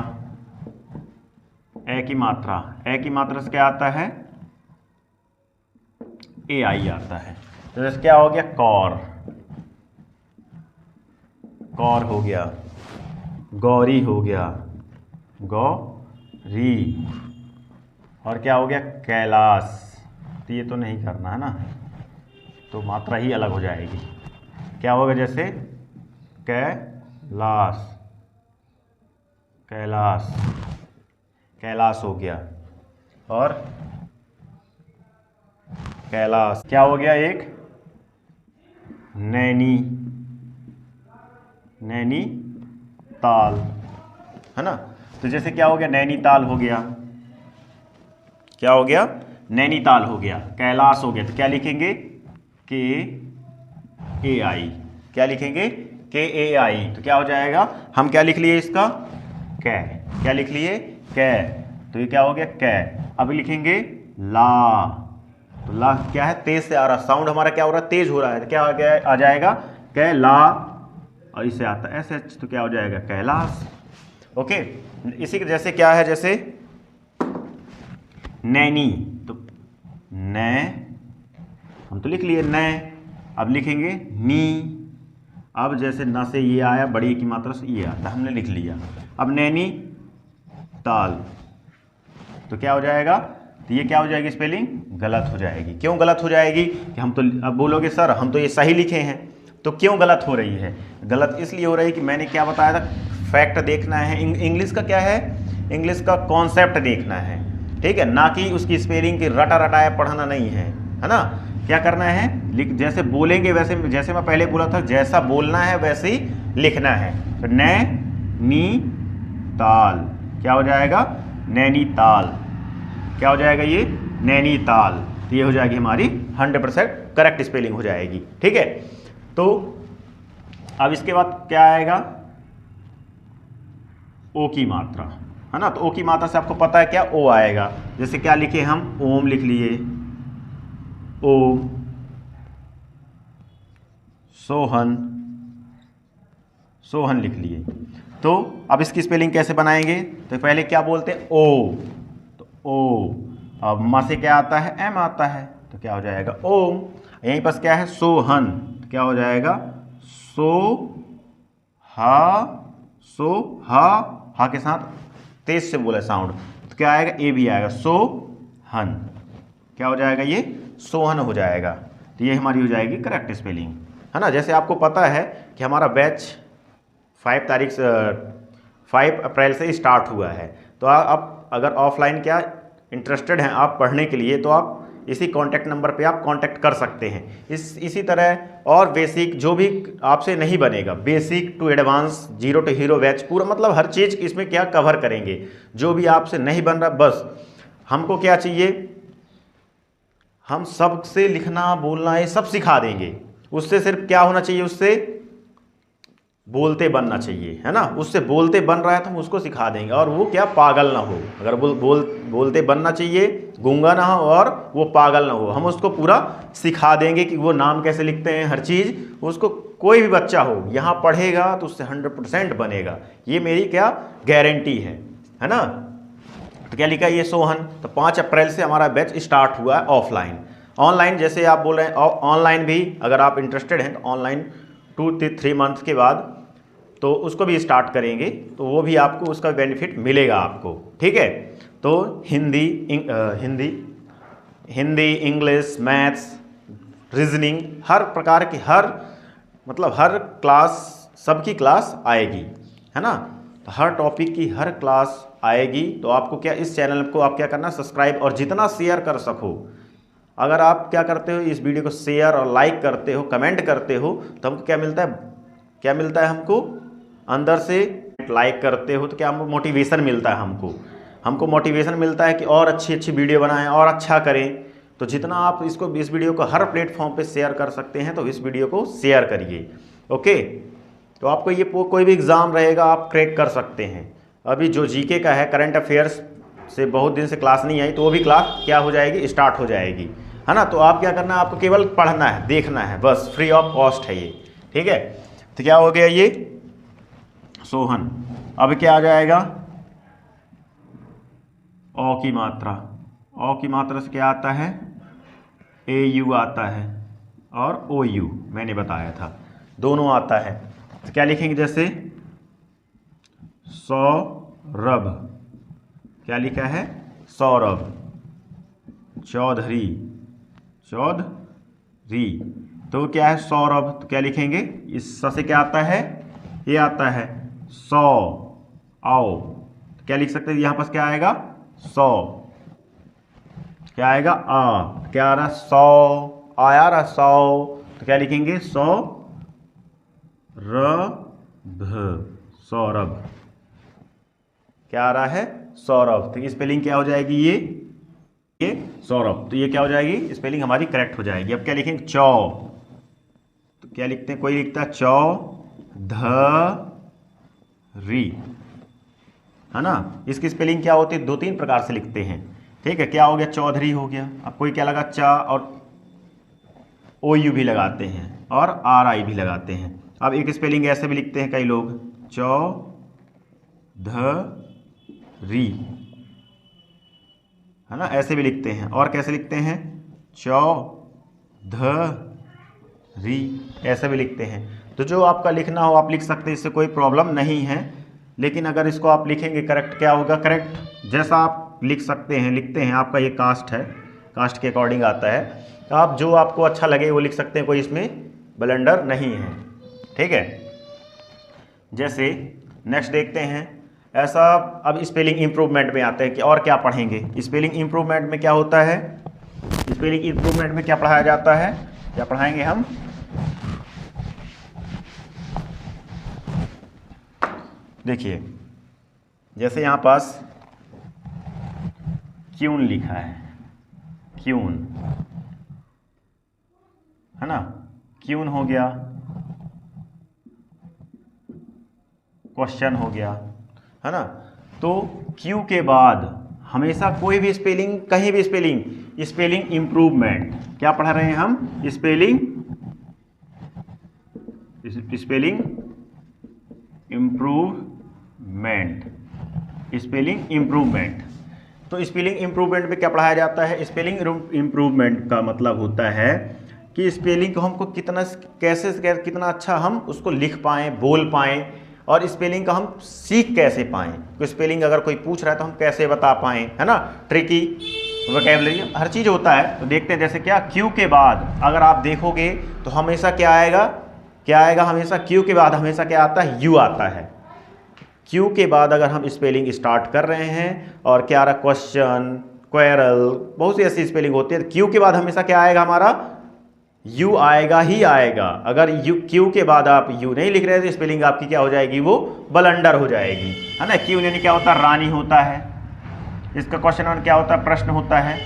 ए की मात्रा, ए की मात्रा से क्या आता है, AI आता है। तो जैसे क्या हो गया, कौर, कौर हो गया, गौरी हो गया, गौरी, और क्या हो गया, कैलाश, तो ये तो नहीं करना है ना, तो मात्रा ही अलग हो जाएगी। क्या होगा, जैसे कैलाश, कैलाश, कैलाश हो गया। और कैलाश। क्या हो गया एक नैनीताल, है ना। तो जैसे क्या हो गया, नैनीताल हो गया, क्या हो गया, नैनीताल हो गया, कैलाश हो गया। तो क्या लिखेंगे, KAI, क्या लिखेंगे, KAI। तो क्या हो जाएगा, हम क्या लिख लिए इसका, कै, क्या लिख लिए, कै। तो ये क्या हो गया, कै। अब लिखेंगे ला, तो ला क्या है, तेज से आ रहा, साउंड हमारा क्या हो रहा है, तेज हो रहा है। तो क्या आ जाएगा, कैला, और इसे आता है SH, तो क्या हो जाएगा, कैलाश। ओके, इसी के जैसे क्या है, जैसे नैनी, तो नै, हम तो लिख लिए नै, अब लिखेंगे नी। अब जैसे न से ये आया, बड़ी की मात्रा से ये आता, हमने लिख लिया। अब नैनी ताल, तो क्या हो जाएगा, तो ये क्या हो जाएगी, स्पेलिंग गलत हो जाएगी। क्यों गलत हो जाएगी, कि हम तो, अब बोलोगे सर हम तो ये सही लिखे हैं, तो क्यों गलत हो रही है, गलत इसलिए हो रही है कि मैंने क्या बताया था, फैक्ट देखना है। इंग्लिश का क्या है, इंग्लिश का कॉन्सेप्ट देखना है, ठीक है, ना कि उसकी स्पेलिंग की रटा रटाया पढ़ना नहीं है, है ना। क्या करना है, जैसे बोलेंगे वैसे, जैसे मैं पहले बोला था, जैसा बोलना है वैसे ही लिखना है। तो नैनीताल, क्या हो जाएगा, नैनीताल, क्या हो जाएगा, ये नैनीताल। तो ये हो जाएगी हमारी 100% करेक्ट स्पेलिंग हो जाएगी, ठीक है। तो अब इसके बाद क्या आएगा, ओ की मात्रा, है ना। तो ओ की मात्रा से आपको पता है क्या, ओ आएगा। जैसे क्या लिखे हम, ओम लिख लिए, ओम, सोहन, सोहन लिख लिए। तो अब इसकी स्पेलिंग कैसे बनाएंगे, तो पहले क्या बोलते हैं, ओ, तो ओ, अब म से क्या आता है, एम आता है, तो क्या हो जाएगा, ओम। यहीं पर क्या है, सोहन, तो क्या हो जाएगा, सो हा के साथ तेज से बोला साउंड, तो क्या आएगा, ए भी आएगा, सोहन, क्या हो जाएगा, ये सोहन हो जाएगा। तो ये हमारी हो जाएगी करेक्ट स्पेलिंग, है ना। जैसे आपको पता है कि हमारा बैच 5 अप्रैल से स्टार्ट हुआ है, तो आप अगर ऑफलाइन क्या इंटरेस्टेड हैं आप पढ़ने के लिए, तो आप इसी कॉन्टैक्ट नंबर पे आप कांटेक्ट कर सकते हैं। इसी तरह और बेसिक जो भी आपसे नहीं बनेगा, basic to advance, 0 to hero batch, पूरा मतलब हर चीज़ इसमें क्या कवर करेंगे। जो भी आपसे नहीं बन रहा, बस हमको क्या चाहिए, हम सबसे लिखना बोलना ये सब सिखा देंगे। उससे सिर्फ क्या होना चाहिए, उससे बोलते बनना चाहिए, है ना। उससे बोलते बन रहा है तो हम उसको सिखा देंगे, और वो क्या पागल ना हो। अगर बोलते बनना चाहिए, गूंगा ना हो और वो पागल ना हो, हम उसको पूरा सिखा देंगे कि वो नाम कैसे लिखते हैं, हर चीज़ उसको। कोई भी बच्चा हो यहाँ पढ़ेगा तो उससे 100% बनेगा, ये मेरी क्या गारंटी है ना। तो क्या लिखा, ये सोहन। तो 5 अप्रैल से हमारा बैच स्टार्ट हुआ है ऑफलाइन। ऑनलाइन जैसे आप बोल रहे हैं, ऑनलाइन भी अगर आप इंटरेस्टेड हैं तो ऑनलाइन 2 से 3 मंथ के बाद तो उसको भी स्टार्ट करेंगे, तो वो भी आपको उसका बेनिफिट मिलेगा आपको, ठीक है। तो हिंदी, इंग्लिश, मैथ्स, रीजनिंग, हर प्रकार की, हर क्लास, सबकी क्लास आएगी, है ना। तो हर टॉपिक की हर क्लास आएगी। तो आपको क्या, इस चैनल को आप क्या करना, सब्सक्राइब, और जितना शेयर कर सको। अगर आप क्या करते हो, इस वीडियो को शेयर और लाइक करते हो, कमेंट करते हो, तो हमको क्या मिलता है, हमको अंदर से लाइक करते हो तो क्या हमको मोटिवेशन मिलता है, हमको मोटिवेशन मिलता है कि और अच्छी वीडियो बनाएं और अच्छा करें। तो जितना आप इस वीडियो को हर प्लेटफॉर्म पे शेयर कर सकते हैं, तो इस वीडियो को शेयर करिए, ओके। तो आपको ये कोई भी एग्ज़ाम रहेगा आप क्रैक कर सकते हैं। अभी जो जीके का है, करंट अफेयर्स से बहुत दिन से क्लास नहीं आई, तो वो भी क्लास क्या हो जाएगी, स्टार्ट हो जाएगी, है ना। तो आप क्या करना है, आपको केवल पढ़ना है, देखना है, बस फ्री ऑफ कॉस्ट है ये, ठीक है। तो क्या हो गया ये सोहन। अब क्या आ जाएगा, ओ की मात्रा। ओ की मात्रा से क्या आता है, AU आता है और OU, मैंने बताया था दोनों आता है। तो क्या लिखेंगे, जैसे सौरभ, क्या लिखा है, सौरभ, चौधरी, तो क्या है, सौरभ। तो क्या लिखेंगे, इस स से क्या आता है, ये आता है आओ। तो क्या लिख सकते हैं, यहाँ पास क्या आएगा, 100, क्या आएगा क्या आ रहा, 100 आया रहा 100, तो क्या लिखेंगे सौरभ। क्या आ रहा है, सौरभ। तो स्पेलिंग क्या हो जाएगी, ये सौरभ। तो ये क्या हो जाएगी, स्पेलिंग हमारी करेक्ट हो जाएगी। अब क्या लिखेंगे, चौ, तो क्या लिखते हैं, कोई लिखता है चौधरी, है ना। इसकी स्पेलिंग क्या होती है, 2-3 प्रकार से लिखते हैं, ठीक है। क्या हो गया, चौधरी हो गया। अब कोई क्या लगा, चा और OU भी लगाते हैं और RI भी लगाते हैं। अब एक स्पेलिंग ऐसे भी लिखते हैं कई लोग, चौधरी, है ना, ऐसे भी लिखते हैं। और कैसे लिखते हैं, चौधरी, ऐसे भी लिखते हैं। तो जो आपका लिखना हो आप लिख सकते हैं, इससे कोई प्रॉब्लम नहीं है। लेकिन अगर इसको आप लिखेंगे करेक्ट, क्या होगा, करेक्ट जैसा आप लिख सकते हैं लिखते हैं। आपका ये कास्ट है, कास्ट के अकॉर्डिंग आता है। तो आप जो आपको अच्छा लगे वो लिख सकते हैं, कोई इसमें ब्लंडर नहीं है, ठीक है। जैसे नेक्स्ट देखते हैं, ऐसा अब स्पेलिंग इम्प्रूवमेंट में आते हैं कि और क्या पढ़ेंगे। स्पेलिंग इम्प्रूवमेंट में क्या होता है, स्पेलिंग इम्प्रूवमेंट में क्या पढ़ाया जाता है, क्या पढ़ाएंगे हम, देखिए जैसे यहाँ पास क्यून लिखा है, क्यून, है ना, क्यून हो गया, क्वेश्चन हो गया, है ना। तो क्यू के बाद हमेशा कोई भी स्पेलिंग, कहीं भी स्पेलिंग इम्प्रूवमेंट, क्या पढ़ा रहे हैं हम, स्पेलिंग इम्प्रूवमेंट। तो स्पेलिंग इम्प्रूवमेंट में क्या पढ़ाया जाता है, स्पेलिंग इम्प्रूवमेंट का मतलब होता है कि स्पेलिंग को हमको कितना कितना अच्छा हम उसको लिख पाएँ, बोल पाएँ, और स्पेलिंग का हम सीख कैसे पाएँ। तो स्पेलिंग अगर कोई पूछ रहा है तो हम कैसे बता पाएँ, है ना, ट्रिकी वोकैबुलरी हर चीज़ होता है। तो देखते हैं, जैसे क्या, क्यू के बाद अगर आप देखोगे तो हमेशा क्या आएगा, हमेशा क्यू के बाद हमेशा क्या आता है, यू आता है। क्यू के बाद अगर हम स्पेलिंग स्टार्ट कर रहे हैं और क्या आ रहा, क्वेश्चन, क्वेरल, बहुत सी ऐसी स्पेलिंग होती है, क्यू के बाद हमेशा क्या आएगा, हमारा यू आएगा ही आएगा। अगर क्यू के बाद आप यू नहीं लिख रहे तो स्पेलिंग आपकी क्या हो जाएगी, वो ब्लंडर हो जाएगी, है ना। क्यू यानी क्या होता है, रानी होता है। इसका क्वेश्चन वन क्या होता है, प्रश्न होता है।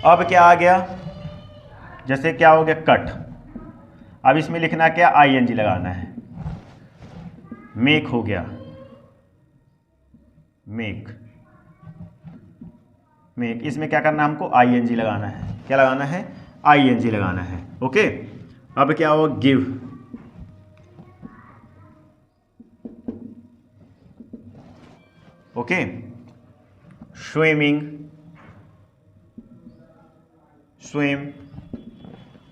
अब क्या आ गया, जैसे क्या हो गया, कट। अब इसमें लिखना क्या, ING लगाना है। मेक हो गया, मेक, इसमें क्या करना है हमको, ING लगाना है। क्या लगाना है, ING लगाना है, ओके। अब क्या हो, गिव, ओके। स्विमिंग, स्विम,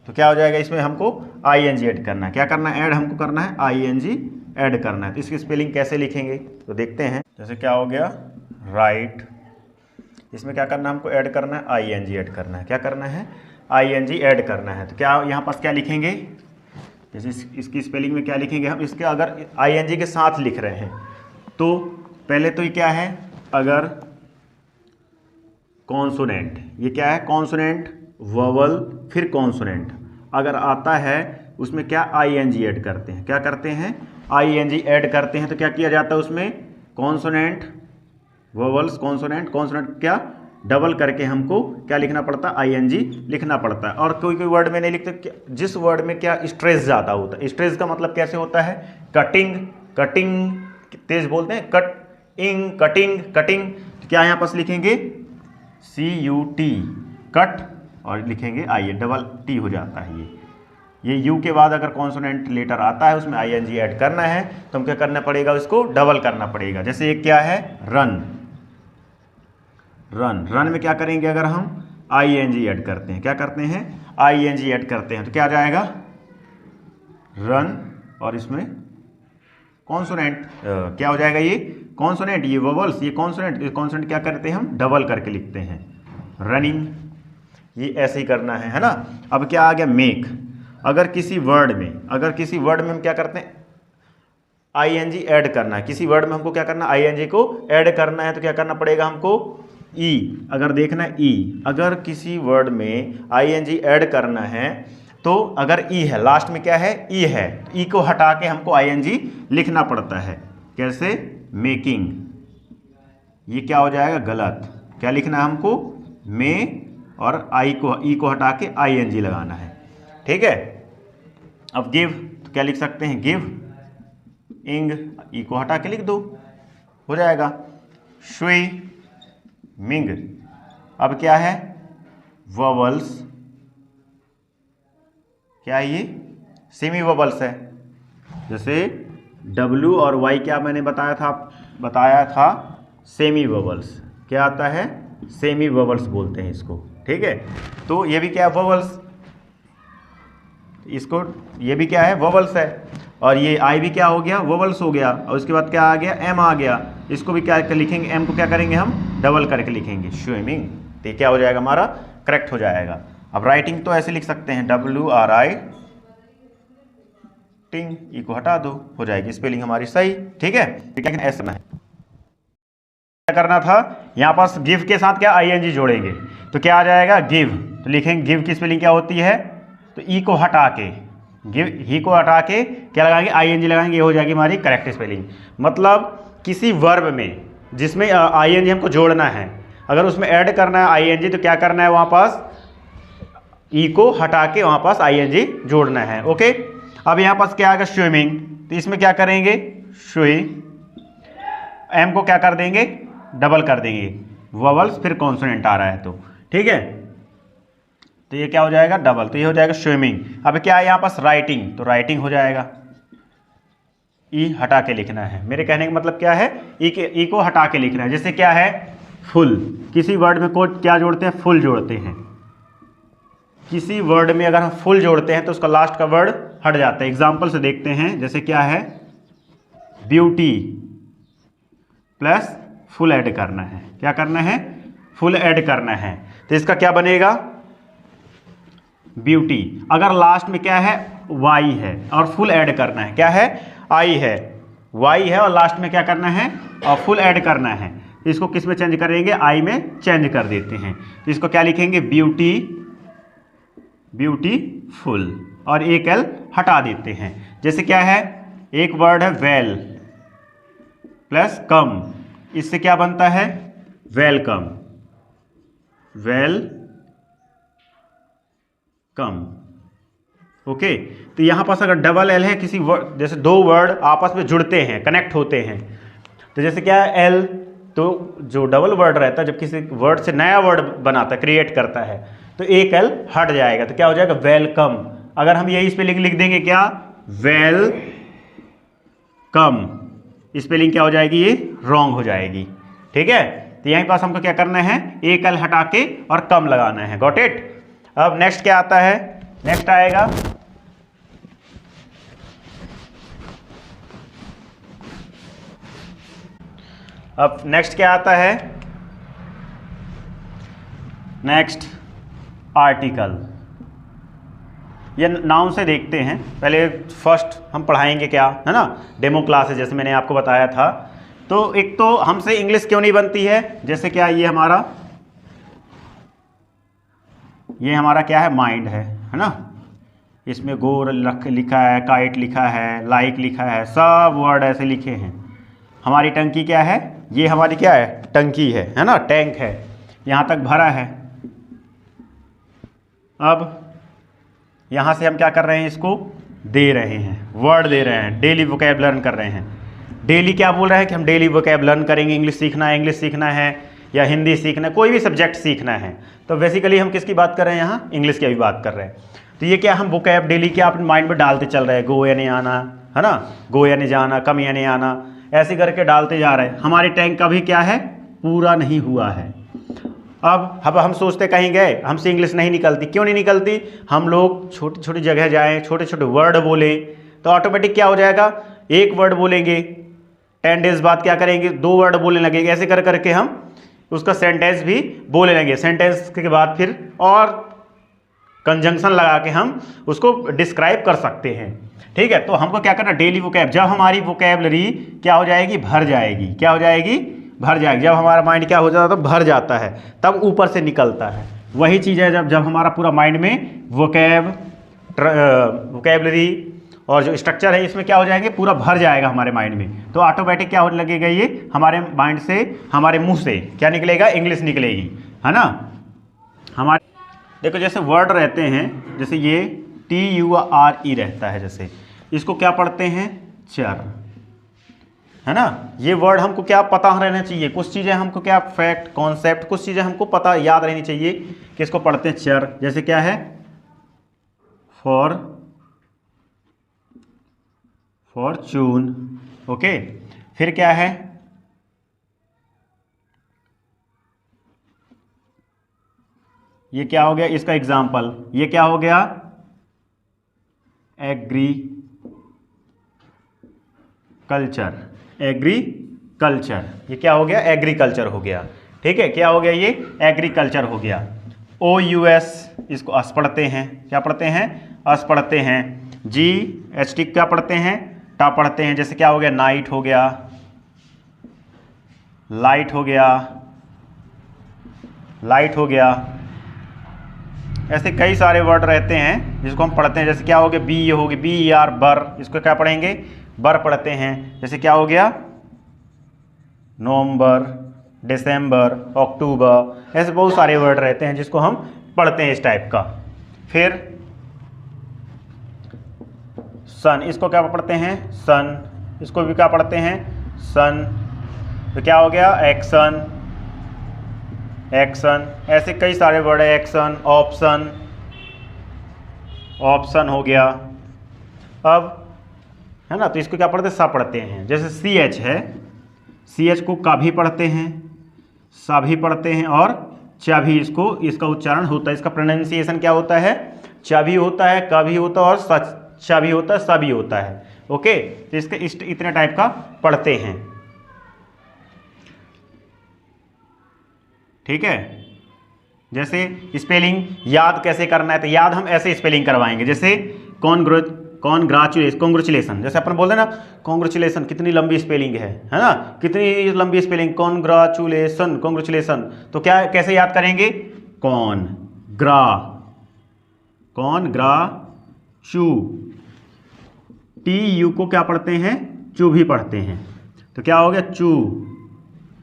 तो क्या हो जाएगा, इसमें हमको ING ऐड करना है। क्या करना है, ऐड हमको करना है, ING ऐड करना है। तो इसकी स्पेलिंग कैसे लिखेंगे, तो देखते हैं। जैसे क्या हो गया, राइट, इसमें क्या करना है, हमको ऐड करना है, ING ऐड करना है। क्या करना है, ING ऐड करना है। तो क्या यहाँ पास क्या लिखेंगे, जैसे इसकी स्पेलिंग में क्या लिखेंगे हम, इसके अगर ING के साथ लिख रहे हैं तो पहले तो ये क्या है, अगर कॉन्सोनेंट, ये क्या है, कॉन्सोनेंट, वोवल, फिर कॉन्सोनेंट अगर आता है उसमें क्या, ING ऐड करते हैं। क्या करते हैं, ING ऐड करते हैं। तो क्या किया जाता है उसमें, कॉन्सोनेंट, वोवल्स, कॉन्सोनेंट क्या डबल करके हमको क्या लिखना पड़ता है, ING लिखना पड़ता है। और कोई वर्ड में नहीं लिखते, जिस वर्ड में क्या स्ट्रेस ज़्यादा होता है। स्ट्रेस का मतलब कैसे होता है, कटिंग, तेज बोलते हैं, कटिंग। तो क्या यहाँ पास लिखेंगे, CUT, कट, और लिखेंगे डबल T हो जाता है। ये यू के बाद अगर कॉन्सोनेंट लेटर आता है उसमें ING ऐड करना है तो हम क्या करना पड़ेगा, उसको डबल करना पड़ेगा। जैसे एक क्या है, रन में क्या करेंगे, अगर हम ING ऐड करते हैं, क्या करते हैं, ING ऐड करते हैं, तो क्या आ जाएगा, रन, और इसमें कॉन्सोनेंट क्या हो जाएगा, ये कॉन्सोनेंट, ये वोवल्स, ये कॉन्सोनेंट क्या करते हैं हम, डबल करके लिखते हैं, रनिंग। ये ऐसे ही करना है ना। अब क्या आ गया, मेक। अगर किसी वर्ड में हम क्या करते हैं, ING ऐड करना है, किसी वर्ड में हमको क्या करना है, ING को ऐड करना है, तो क्या करना पड़ेगा हमको, ई, अगर देखना ई, अगर किसी वर्ड में आईएनजी ऐड करना है तो अगर ई है, लास्ट में क्या है, ई है, ई को हटा के हमको आईएनजी लिखना पड़ता है। कैसे? मेकिंग, ये क्या हो जाएगा, गलत। क्या लिखना है हमको, में, और आई को, ई को हटा के आईएनजी लगाना है। ठीक है। अब गिव, तो क्या लिख सकते हैं, गिव इंग, ई को हटा के लिख दो, हो जाएगा। शुई मिंग, अब क्या है, वोवल्स, क्या है ये, सेमी वोवल्स है। जैसे डब्ल्यू और वाई क्या मैंने बताया था सेमी वोवल्स। क्या आता है, सेमी वोवल्स बोलते हैं इसको। ठीक है। तो ये भी क्या है, वोवल्स, इसको, ये भी क्या है, वोवल्स है। और ये आई भी क्या हो गया, वोवल्स हो गया। और उसके बाद क्या आ गया, एम आ गया। इसको भी क्या लिखेंगे, एम को क्या करेंगे हम, डबल करके लिखेंगे, स्विमिंग। तो ये क्या हो जाएगा, हमारा करेक्ट हो जाएगा। अब राइटिंग तो ऐसे लिख सकते हैं, WRI टिंग, ई को हटा दो, हो जाएगी स्पेलिंग हमारी सही। ठीक है। लेकिन ऐसा है, क्या करना था, यहाँ पास गिव के साथ क्या आईएनजी जोड़ेंगे, तो क्या आ जाएगा, गिव। तो लिखेंगे गिव की स्पेलिंग क्या होती है, तो ई को हटा के, गिव, ही को हटा के क्या लगाएंगे, आईएनजी लगाएंगे, ये हो जाएगी हमारी करेक्ट स्पेलिंग। मतलब किसी वर्ब में जिसमें आईएनजी हमको जोड़ना है, अगर उसमें ऐड करना है आईएनजी, तो क्या करना है, वहाँ पास ई को हटा के वहाँ पास आईएनजी जोड़ना है। ओके। अब यहाँ पास क्या आएगा, स्विमिंग, तो इसमें क्या करेंगे, स्वी, एम को क्या कर देंगे, डबल कर देंगे, वोवल्स फिर कॉन्सोनेंट आ रहा है तो। ठीक है। तो ये क्या हो जाएगा, डबल, तो ये हो जाएगा स्विमिंग। अब क्या है यहाँ पास, राइटिंग, तो राइटिंग हो जाएगा, ई हटा के लिखना है। मेरे कहने का मतलब क्या है, ई को हटा के लिखना है। जैसे क्या है, फुल, किसी वर्ड में को क्या जोड़ते हैं, फुल जोड़ते हैं। किसी वर्ड में अगर हम फुल जोड़ते हैं तो उसका लास्ट का वर्ड हट जाता है। एग्जाम्पल से देखते हैं, जैसे क्या है, ब्यूटी प्लस फुल ऐड करना है। क्या करना है, फुल ऐड करना है, तो इसका क्या बनेगा, ब्यूटी। अगर लास्ट में क्या है, वाई है और फुल ऐड करना है, क्या है, आई है, वाई है और लास्ट में क्या करना है, और फुल ऐड करना है, तो इसको किस में चेंज करेंगे, आई में चेंज कर देते हैं। तो इसको क्या लिखेंगे, ब्यूटी, ब्यूटीफुल, और एक एल हटा देते हैं। जैसे क्या है, एक वर्ड है वेल प्लस कम, इससे क्या बनता है, वेलकम, वेल कम। ओके। तो यहाँ पास अगर डबल एल है, किसी वर्ड, जैसे दो वर्ड आपस में जुड़ते हैं, कनेक्ट होते हैं, तो जैसे क्या है, एल, तो जो डबल वर्ड रहता है, जब किसी वर्ड से नया वर्ड बनाता है, क्रिएट करता है, तो एक एल हट जाएगा, तो क्या हो जाएगा, वेलकम। अगर हम यही स्पेलिंग लिख देंगे, क्या, वेल कम, स्पेलिंग क्या हो जाएगी, ये रॉन्ग हो जाएगी। ठीक है। तो यहीं पास हमको क्या करना है, एक एल हटा के और कम लगाना है। Got it. अब नेक्स्ट क्या आता है, नेक्स्ट आएगा अब नेक्स्ट क्या आता है, नेक्स्ट आर्टिकल। ये नाउन से देखते हैं, पहले फर्स्ट हम पढ़ाएंगे क्या, है ना, डेमो क्लास है, जैसे मैंने आपको बताया था। तो एक तो हमसे इंग्लिश क्यों नहीं बनती है, जैसे क्या, ये हमारा क्या है, माइंड है ना, इसमें गोर लिखा है, काइट लिखा है, लाइक लिखा है, सब वर्ड ऐसे लिखे हैं। हमारी टंकी क्या है, ये हमारी क्या है, टंकी है ना, टैंक है, यहाँ तक भरा है। अब यहाँ से हम क्या कर रहे हैं, इसको दे रहे हैं, वर्ड दे रहे हैं, डेली वोकैब लर्न कर रहे हैं। डेली क्या बोल रहे हैं कि हम डेली वोकैब लर्न करेंगे, इंग्लिश सीखना है या हिंदी सीखना है, कोई भी सब्जेक्ट सीखना है। तो बेसिकली हम किसकी बात कर रहे हैं, यहाँ इंग्लिश की भी बात कर रहे हैं। तो ये क्या, हम वोकैब डेली क्या अपने माइंड में डालते चल रहे हैं, गो यानी आना, है ना, गो यानी जाना, कम यानी आना, ऐसे करके डालते जा रहे हैं। हमारे टैंक का भी क्या है, पूरा नहीं हुआ है। अब हम सोचते कहीं गए, हमसे इंग्लिश नहीं निकलती। क्यों नहीं निकलती, हम लोग छोटी छोटी जगह जाएं, छोटे छोटे वर्ड बोलें, तो ऑटोमेटिक क्या हो जाएगा, एक वर्ड बोलेंगे, 10 डेज बाद क्या करेंगे, 2 वर्ड बोलने लगेंगे, ऐसे कर करके हम उसका सेंटेंस भी बोलने लगेंगे। सेंटेंस के बाद फिर और कंजंक्शन लगा के हम उसको डिस्क्राइब कर सकते हैं। ठीक है। तो हमको क्या करना, डेली वोकैब, जब हमारी वोकैबलरी क्या हो जाएगी, भर जाएगी, क्या हो जाएगी, भर जाएगी। जब हमारा माइंड क्या हो जाता है, तो भर जाता है, तब ऊपर से निकलता है। वही चीज़ है जब हमारा पूरा माइंड में वोकेबलरी और जो स्ट्रक्चर है इसमें क्या हो जाएंगे, पूरा भर जाएगा हमारे माइंड में, तो ऑटोमेटिक क्या होने लगेगा, ये हमारे माइंड से, हमारे मुंह से क्या निकलेगा, इंग्लिश निकलेगी, है ना। हमारे देखो जैसे वर्ड रहते हैं, जैसे ये TURE रहता है, जैसे इसको क्या पढ़ते हैं, चर, है ना। ये वर्ड हमको क्या पता रहना चाहिए, कुछ चीज़ें हमको क्या फैक्ट कॉन्सेप्ट, कुछ चीज़ें हमको पता याद रहनी चाहिए कि इसको पढ़ते हैं चर। जैसे क्या है, फॉर्चून, ओके। फिर क्या है, ये क्या हो गया, इसका एग्जाम्पल, ये क्या हो गया, एग्रीकल्चर, ये क्या हो गया, एग्रीकल्चर हो गया, ठीक है। क्या हो गया, ये एग्रीकल्चर हो गया। OUS इसको अस पढ़ते हैं, क्या पढ़ते हैं, अस पढ़ते हैं। GHT क्या पढ़ते हैं, टा पढ़ते हैं। जैसे क्या हो गया, नाइट हो गया, लाइट हो गया, लाइट हो गया। ऐसे कई सारे वर्ड रहते हैं जिसको हम पढ़ते हैं। जैसे क्या हो गया, बी, ये हो गया BER, बर, इसको क्या पढ़ेंगे, बर पढ़ते हैं। जैसे क्या हो गया, नवंबर, दिसंबर, अक्टूबर, ऐसे बहुत सारे वर्ड रहते हैं जिसको हम पढ़ते हैं इस टाइप का। फिर सन, इसको क्या पढ़ते हैं, सन, इसको भी क्या पढ़ते हैं, सन। तो क्या हो गया, एक्शन, एक्शन, ऐसे कई सारे वर्ड है, एक्शन, ऑप्शन, ऑप्शन हो गया। अब है ना, तो इसको क्या पढ़ते हैं, सा पढ़ते हैं। जैसे CH है, CH को का भी पढ़ते हैं, सा भी पढ़ते हैं, और चा भी, इसका उच्चारण होता है, इसका प्रोनाउंसिएशन क्या होता है, चा भी होता है, का भी होता है, और चा भी होता है, सा भी होता है, ओके। तो इसके इतने टाइप का पढ़ते हैं, ठीक है। जैसे स्पेलिंग याद कैसे करना है, तो याद हम ऐसे स्पेलिंग करवाएंगे। जैसे कॉन्ग्रेचुलेशन, जैसे अपन बोलते हैं ना, कॉन्ग्रेचुलेशन, कितनी लंबी स्पेलिंग है ना, कितनी लंबी स्पेलिंग, कॉन्ग्रेचुलेशन, कॉन्ग्रेचुलेशन। तो क्या कैसे याद करेंगे, चू, TU को क्या पढ़ते हैं, चू भी पढ़ते हैं। तो क्या हो गया, चू,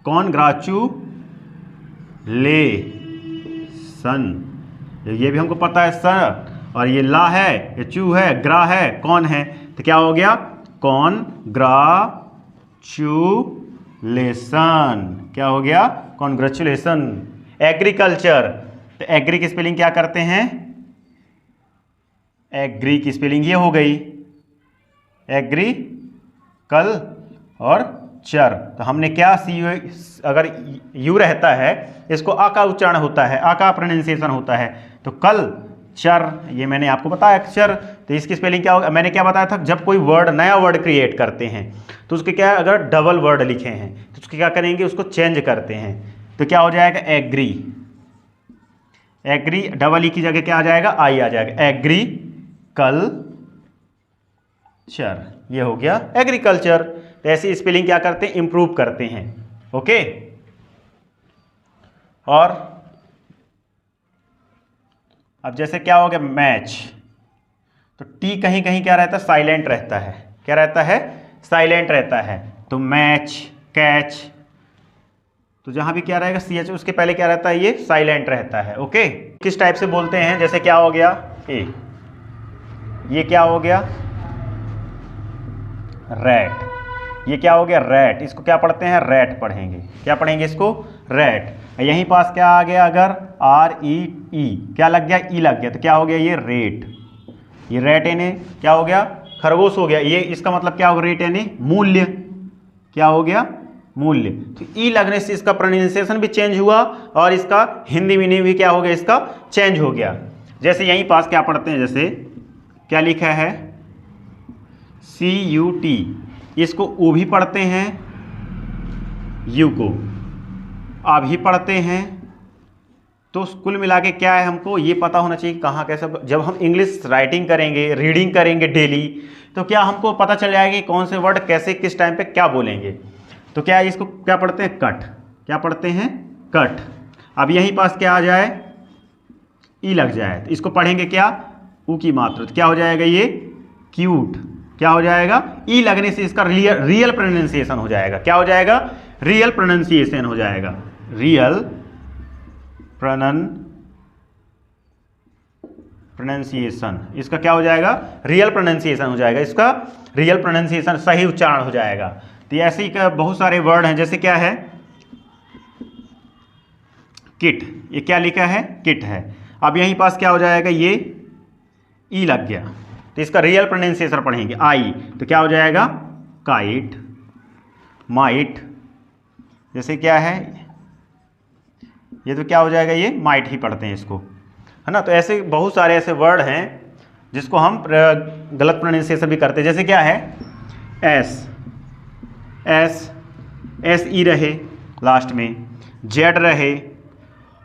कॉन्ग्रेचुलेशन, ये भी हमको पता है, सन, और ये ला है, ये चू है, ग्रा है, कौन है, तो क्या हो गया, कॉन्ग्रेचुलेशन, क्या हो गया, कॉन्ग्रेचुलेशन। एग्रीकल्चर, तो एग्री की स्पेलिंग क्या करते हैं, एग्री की स्पेलिंग ये हो गई, एग्री कल और चर। तो हमने क्या, अगर यू रहता है, इसको आ का उच्चारण होता है, आ का प्रोनाउंसिएशन होता है। तो कल चर, ये मैंने आपको बताया चर। तो इसकी स्पेलिंग क्या होगा, मैंने क्या बताया था, जब कोई वर्ड, नया वर्ड क्रिएट करते हैं तो उसके क्या, अगर डबल वर्ड लिखे हैं तो उसके क्या करेंगे, उसको चेंज करते हैं। तो क्या हो जाएगा, एग्री, एग्री, डबल ई की जगह क्या आ जाएगा, आई आ जाएगा, एग्री कल चर, ये हो गया एग्रीकल्चर। तो ऐसी स्पेलिंग क्या करते हैं, इंप्रूव करते हैं, ओके। और अब जैसे क्या हो गया, मैच, तो टी कहीं कहीं क्या रहता है, साइलेंट रहता है, क्या रहता है, साइलेंट रहता है। तो मैच, कैच, तो जहां भी क्या रहेगा, CH, उसके पहले क्या रहता है, ये साइलेंट रहता है, ओके। किस टाइप से बोलते हैं, जैसे क्या हो गया, ये क्या हो गया, रैट, ये क्या हो गया, रैट, इसको क्या पढ़ते हैं, रैट पढ़ेंगे, क्या पढ़ेंगे इसको, रैट। यहीं पास क्या आ गया, अगर REE क्या लग गया, ई लग गया, तो क्या हो गया, ये रेट, ये रेट यानी क्या हो गया, खरगोश हो गया, ये इसका मतलब क्या होगा, रेट यानी मूल्य, क्या हो गया, मूल्य। तो ई लगने से इसका प्रोनाउंसिएशन भी चेंज हुआ और इसका हिंदी मीनिंग भी क्या हो गया, इसका चेंज हो गया। जैसे यहीं पास क्या पढ़ते हैं, जैसे क्या लिखा है, CUT, इसको ऊ भी पढ़ते हैं, यू को आ भी पढ़ते हैं। तो कुल मिला के क्या है, हमको ये पता होना चाहिए कहाँ कैसे, जब हम इंग्लिश राइटिंग करेंगे, रीडिंग करेंगे डेली, तो क्या हमको पता चल जाएगा कि कौन से वर्ड कैसे किस टाइम पे क्या बोलेंगे। तो क्या इसको क्या पढ़ते हैं, कट। क्या पढ़ते हैं, कट। अब यहीं पास क्या आ जाए, ई लग जाए, तो इसको पढ़ेंगे क्या, ऊ की मात्रा, तो क्या हो जाएगा ये, क्यूट। क्या हो जाएगा, ई लगने से इसका रियल प्रोनाउंसिएशन हो जाएगा। क्या हो जाएगा, रियल प्रोनाउंसिएशन हो जाएगा। रियल प्रोनाउंसिएशन, इसका क्या हो जाएगा, रियल प्रोनाउंसिएशन हो जाएगा, इसका रियल प्रोनाउंसिएशन, सही उच्चारण हो जाएगा। तो ऐसे ही का बहुत सारे वर्ड हैं, जैसे क्या है, किट, ये क्या लिखा है, किट है। अब यहीं पास क्या हो जाएगा, ये ई लग गया, तो इसका रियल प्रोनाउंसिएशन पढ़ेंगे, आई, तो क्या हो जाएगा, काइट, माइट, जैसे क्या है, ये तो क्या हो जाएगा, ये माइट ही पढ़ते हैं इसको, है ना। तो ऐसे बहुत सारे ऐसे वर्ड हैं जिसको हम गलत प्रोनाउंसिएशन भी करते हैं, जैसे क्या है, एस, एस, एस ई रहे लास्ट में, जेड रहे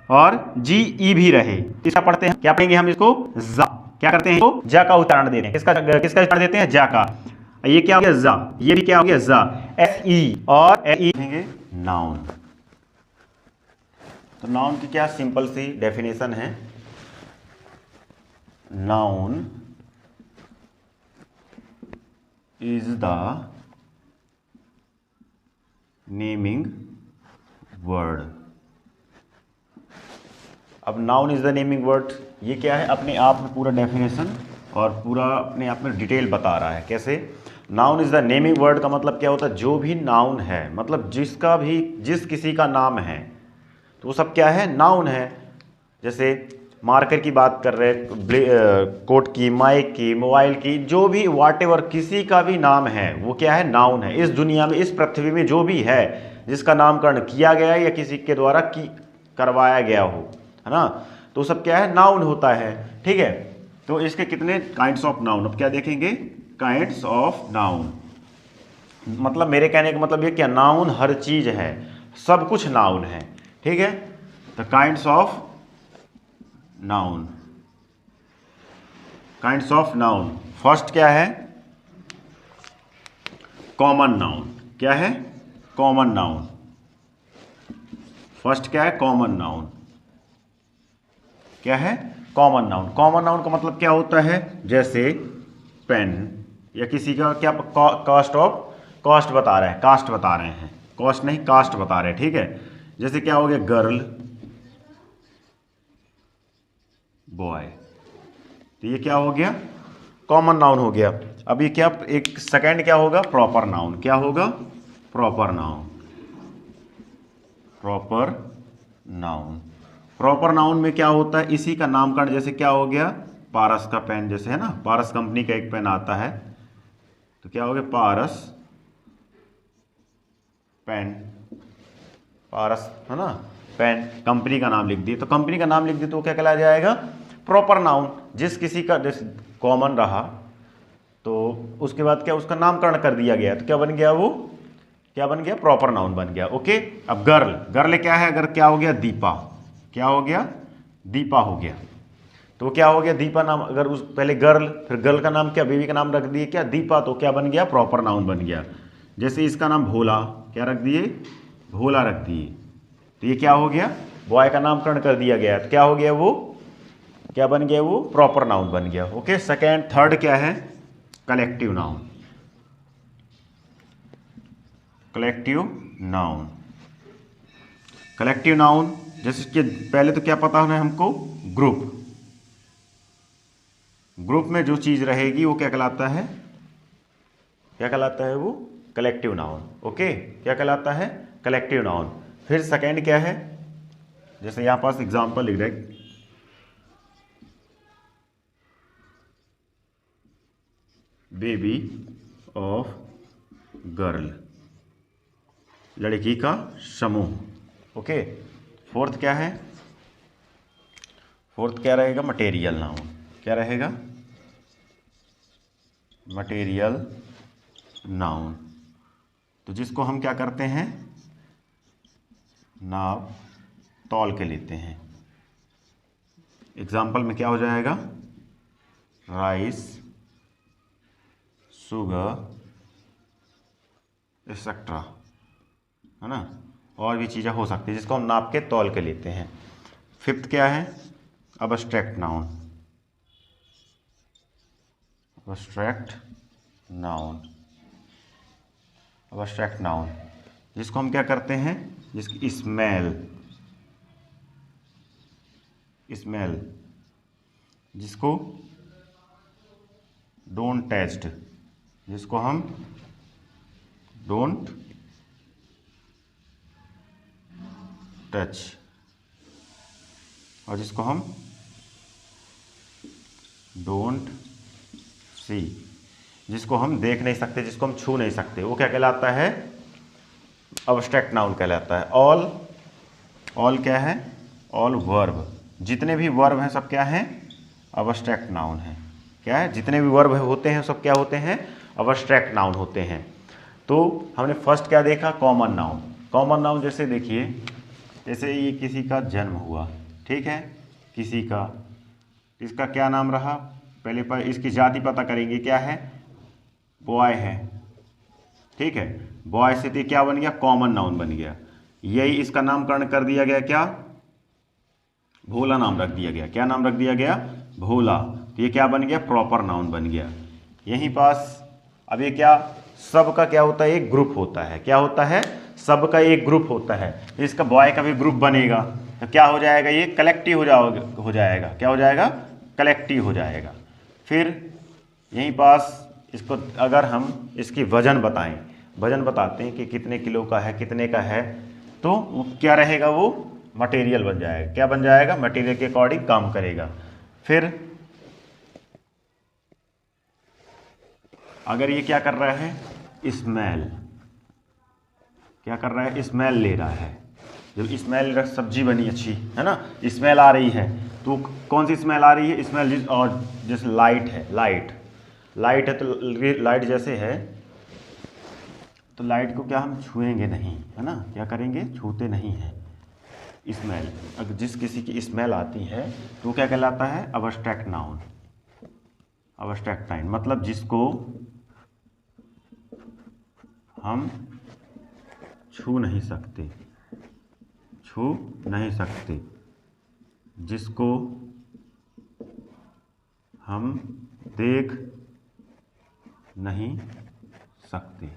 और जी ई भी रहे, इसका पढ़ते हैं, क्या पढ़ेंगे हम इसको, जा। क्या करते हैं, इसको जा का उच्चारण देते हैं, किसका उच्चारण देते हैं, जा का। ये क्या हो गया, जा, ये भी क्या हो गया, जा, एस ई, और ई कहेंगे नाउन। तो नाउन की क्या सिंपल सी डेफिनेशन है, noun is the naming word. अब noun is the naming word, ये क्या है, अपने आप में पूरा डेफिनेशन और पूरा अपने आप में डिटेल बता रहा है। कैसे, noun is the naming word का मतलब क्या होता है, जो भी नाउन है, मतलब जिसका भी, जिस किसी का नाम है तो वो सब क्या है, नाउन है। जैसे मार्कर की बात कर रहे हैं, कोट की, माइक की, मोबाइल की, जो भी व्हाटएवर किसी का भी नाम है वो क्या है, नाउन है। इस दुनिया में, इस पृथ्वी में जो भी है जिसका नामकरण किया गया है या किसी के द्वारा करवाया गया हो, है ना, तो सब क्या है, नाउन होता है। ठीक है, तो इसके कितने काइंड्स ऑफ नाउन, अब क्या देखेंगे, काइंड्स ऑफ नाउन। मतलब मेरे कहने का मतलब ये क्या, नाउन हर चीज है, सब कुछ नाउन है। ठीक है, तो kinds of noun, kinds of noun, first क्या है, कॉमन नाउन। क्या है, कॉमन नाउन। फर्स्ट क्या है, कॉमन नाउन। क्या है, कॉमन नाउन। कॉमन नाउन का मतलब क्या होता है, जैसे पेन, या किसी का क्या, कॉस्ट बता रहे हैं, कास्ट बता रहे हैं, कॉस्ट नहीं कास्ट बता रहे हैं। ठीक है, जैसे क्या हो गया, गर्ल, बॉय, तो ये क्या हो गया, कॉमन नाउन हो गया। अब ये क्या, एक सेकंड क्या होगा, प्रॉपर नाउन। क्या होगा, proper noun. Proper noun, proper noun में क्या होता है, इसी का नामकरण, जैसे क्या हो गया, पारस का पेन, जैसे है ना, पारस कंपनी का एक पेन आता है, तो क्या हो गया, पारस पेन, पारस, है ना, पेन, कंपनी का नाम लिख दिए, तो कंपनी का नाम लिख दिए तो क्या कहलाया जाएगा, प्रॉपर नाउन। जिस किसी का कॉमन रहा तो उसके बाद क्या, उसका नामकरण कर दिया गया, तो क्या बन गया, वो क्या बन गया, प्रॉपर नाउन बन गया। ओके, अब गर्ल, गर्ल क्या है, अगर क्या हो गया, दीपा, क्या हो गया, दीपा हो गया, तो क्या हो गया, दीपा नाम, अगर उस पहले गर्ल, फिर गर्ल का नाम क्या, बेबी का नाम रख दिए क्या, दीपा, तो क्या बन गया, प्रॉपर नाउन बन गया। जैसे इसका नाम भोला, क्या रख दिए, भोला रख दिए, तो ये क्या हो गया, बॉय का नामकरण कर दिया गया, तो क्या हो गया, वो क्या बन गया, वो प्रॉपर नाउन बन गया। ओके, सेकेंड, थर्ड क्या है, collective noun. Collective noun, collective noun, जैसे कि पहले तो क्या पता होना है हमको, ग्रुप, ग्रुप में जो चीज रहेगी वो क्या कहलाता है, क्या कहलाता है, वो कलेक्टिव नाउन। ओके, क्या कहलाता है, कलेक्टिव नाउन। फिर सेकेंड क्या है, जैसे यहां पास एग्जांपल लिख रहे, बेबी ऑफ गर्ल, लड़की का समूह। ओके, फोर्थ क्या है, फोर्थ क्या रहेगा, मटेरियल नाउन। क्या रहेगा, मटेरियल नाउन, तो जिसको हम क्या करते हैं, नाप तौल के लेते हैं। एग्जाम्पल में क्या हो जाएगा, राइस, शुगर, एक्सेट्रा। है ना, और भी चीज़ें हो सकती है जिसको हम नाप के तौल के लेते हैं। फिफ्थ क्या है, abstract noun. Abstract noun, abstract noun जिसको हम क्या करते हैं, जिसकी स्मेल, स्मेल जिसको डोंट टच्ड, जिसको हम डोंट टच, और जिसको हम डोंट सी, जिसको हम देख नहीं सकते, जिसको हम छू नहीं सकते, वो क्या कहलाता है, अबस्ट्रैक्ट नाउन कहलाता है। ऑल, ऑल क्या है, ऑल वर्ब, जितने भी वर्ब हैं सब क्या हैं, अबस्ट्रैक्ट नाउन है। क्या है, जितने भी वर्ब होते हैं सब क्या होते हैं, अबस्ट्रैक्ट नाउन होते हैं। तो हमने फर्स्ट क्या देखा, कॉमन नाउन। कॉमन नाउन जैसे देखिए, जैसे ये किसी का जन्म हुआ, ठीक है, किसी का, इसका क्या नाम रहा, पहले पर इसकी जाति पता करेंगे, क्या है, बॉय है, ठीक है, बॉय से तो क्या बन गया, कॉमन नाउन बन गया। यही इसका नामकरण कर दिया गया, क्या, भोला नाम रख दिया गया। क्या नाम रख दिया गया, भोला। तो ये क्या बन गया, प्रॉपर नाउन बन गया। यहीं पास अब ये क्या, सब का क्या होता है, एक ग्रुप होता है। क्या होता है, सब का एक ग्रुप होता है। इसका बॉय का भी ग्रुप बनेगा तो क्या हो जाएगा, ये कलेक्टिव हो जाएगा। क्या हो जाएगा, कलेक्टिव हो जाएगा। फिर यहीं पास इसको अगर हम इसकी वजन बताएं, वजन बताते हैं कि कितने किलो का है, कितने का है, तो क्या रहेगा, वो मटेरियल बन जाएगा। क्या बन जाएगा, मटेरियल के अकॉर्डिंग काम करेगा। फिर अगर ये क्या कर रहा है, स्मेल, क्या कर रहा है, स्मेल ले रहा है। जब स्मेल, सब्जी बनी अच्छी है ना, स्मेल आ रही है, तो कौन सी स्मेल आ रही है, स्मेल, और जैसे लाइट है, लाइट है, तो लाइट जैसे है, तो लाइट को क्या हम छुएंगे नहीं, है ना, क्या करेंगे, छूते नहीं हैं। स्मेल, अगर जिस किसी की स्मेल आती है तो क्या कहलाता है, अबस्ट्रैक्ट नाउन। अबस्ट्रैक्ट नाउन मतलब जिसको हम छू नहीं सकते, छू नहीं सकते, जिसको हम देख नहीं सकते,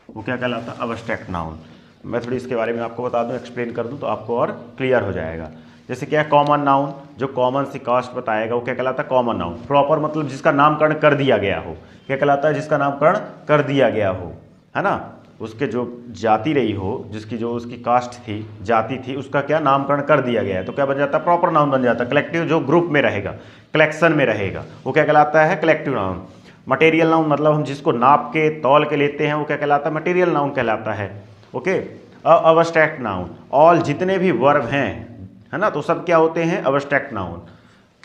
वो क्या कहलाता है, अबस्ट्रैक्ट नाउन। मैं थोड़ी इसके बारे में आपको बता दूं, एक्सप्लेन कर दूं तो आपको और क्लियर हो जाएगा। जैसे क्या है, कॉमन नाउन, जो कॉमन सी कास्ट बताएगा वो क्या कहलाता है, कॉमन नाउन। प्रॉपर मतलब जिसका नामकरण कर दिया गया हो। क्या कहलाता है, जिसका नामकरण कर दिया गया हो, है ना, उसके जो जाति रही हो, जिसकी जो उसकी कास्ट थी, जाति थी, उसका क्या नामकरण कर दिया गया है, तो क्या बन जाता है, प्रॉपर नाउन बन जाता है। कलेक्टिव जो ग्रुप में रहेगा, कलेक्शन में रहेगा, वो क्या कहलाता है, कलेक्टिव नाउन। मटेरियल नाउन मतलब हम जिसको नाप के तौल के लेते हैं, वो क्या कहलाता है, मटेरियल नाउन कहलाता है। ओके। अबस्ट्रैक्ट नाउन, ऑल जितने भी वर्ब हैं, है ना, तो सब क्या होते हैं, अबस्ट्रैक्ट नाउन।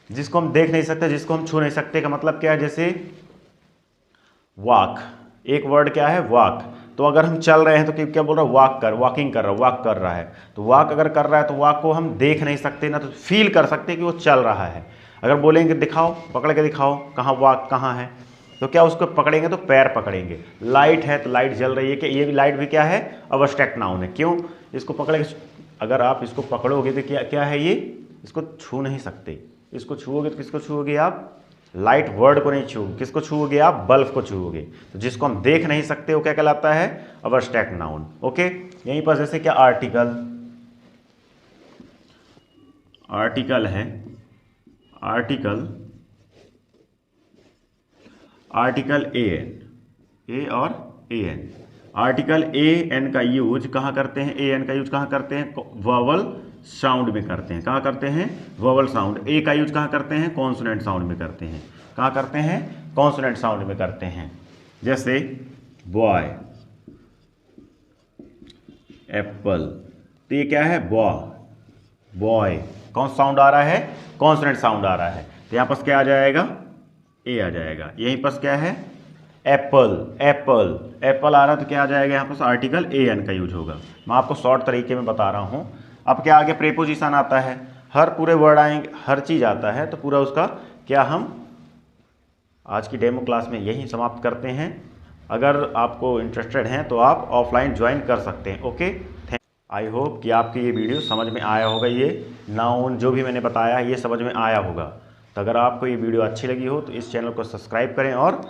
जिसको हम देख नहीं सकते, जिसको हम छू नहीं सकते, का मतलब क्या है, जैसे वॉक, एक वर्ड क्या है, वॉक, तो अगर हम चल रहे हैं तो क्या बोल रहा है, वॉक कर, वॉकिंग कर रहा है, वॉक कर रहा है, तो वॉक अगर कर रहा है तो वॉक को हम देख नहीं सकते ना, तो फील कर सकते कि वो चल रहा है। अगर बोलेंगे दिखाओ, पकड़ के दिखाओ, कहाँ वॉक कहाँ है, तो क्या उसको पकड़ेंगे, तो पैर पकड़ेंगे। लाइट है तो लाइट जल रही है, कि ये भी लाइट भी क्या है, अबस्ट्रैक्ट नाउन है। क्यों, इसको पकड़ के, अगर आप इसको पकड़ोगे तो क्या क्या है, ये इसको छू नहीं सकते। इसको छूओगे तो किसको छूओगे आप, लाइट वर्ड को नहीं छूओगे, किसको छूओगे आप, बल्ब को छूओगे। तो जिसको हम देख नहीं सकते वो क्या कहलाता है, अबस्ट्रैक्ट नाउन। ओके। यहीं पर जैसे क्या, आर्टिकल, आर्टिकल है, आर्टिकल, आर्टिकल ए एन, ए और A N, article A N का यूज कहाँ करते हैं, ए एन का यूज कहाँ करते हैं, वोवल साउंड में करते हैं। कहाँ करते हैं, वोवल साउंड। ए का यूज कहाँ करते हैं, कॉन्सोनेंट साउंड में करते हैं। कहाँ करते हैं, कॉन्सोनेंट साउंड में करते हैं। जैसे बॉय, एप्पल, तो ये क्या है, बॉय, कौन साउंड आ रहा है, कॉन्सोनेंट साउंड आ रहा है, तो यहाँ पास क्या आ जाएगा, ए आ जाएगा। यहीं पास क्या है, एप्पल, एप्पल आ रहा है तो क्या आ जाएगा, यहाँ पास आर्टिकल ए एन का यूज होगा। मैं आपको शॉर्ट तरीके में बता रहा हूँ। अब क्या आगे प्रेपोजिशन आता है, हर पूरे वर्ड आएंगे, हर चीज़ आता है, तो पूरा उसका क्या हम आज की डेमो क्लास में यही समाप्त करते हैं। अगर आपको इंटरेस्टेड हैं तो आप ऑफलाइन ज्वाइन कर सकते हैं। ओके, आई होप कि आपकी ये वीडियो समझ में आया होगा, ये नाउन जो भी मैंने बताया ये समझ में आया होगा। तो अगर आपको ये वीडियो अच्छी लगी हो तो इस चैनल को सब्सक्राइब करें और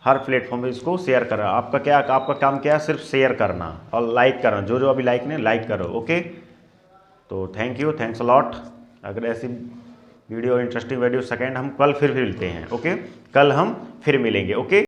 हर प्लेटफॉर्म पे इसको शेयर करें। आपका काम क्या है, सिर्फ शेयर करना और लाइक करना, जो जो अभी लाइक नहीं लाइक करो। ओके, तो थैंक्स अ लॉट। अगर ऐसी वीडियो इंटरेस्टिंग वीडियो सेकेंड हम कल फिर मिलते हैं। ओके, कल हम फिर मिलेंगे। ओके।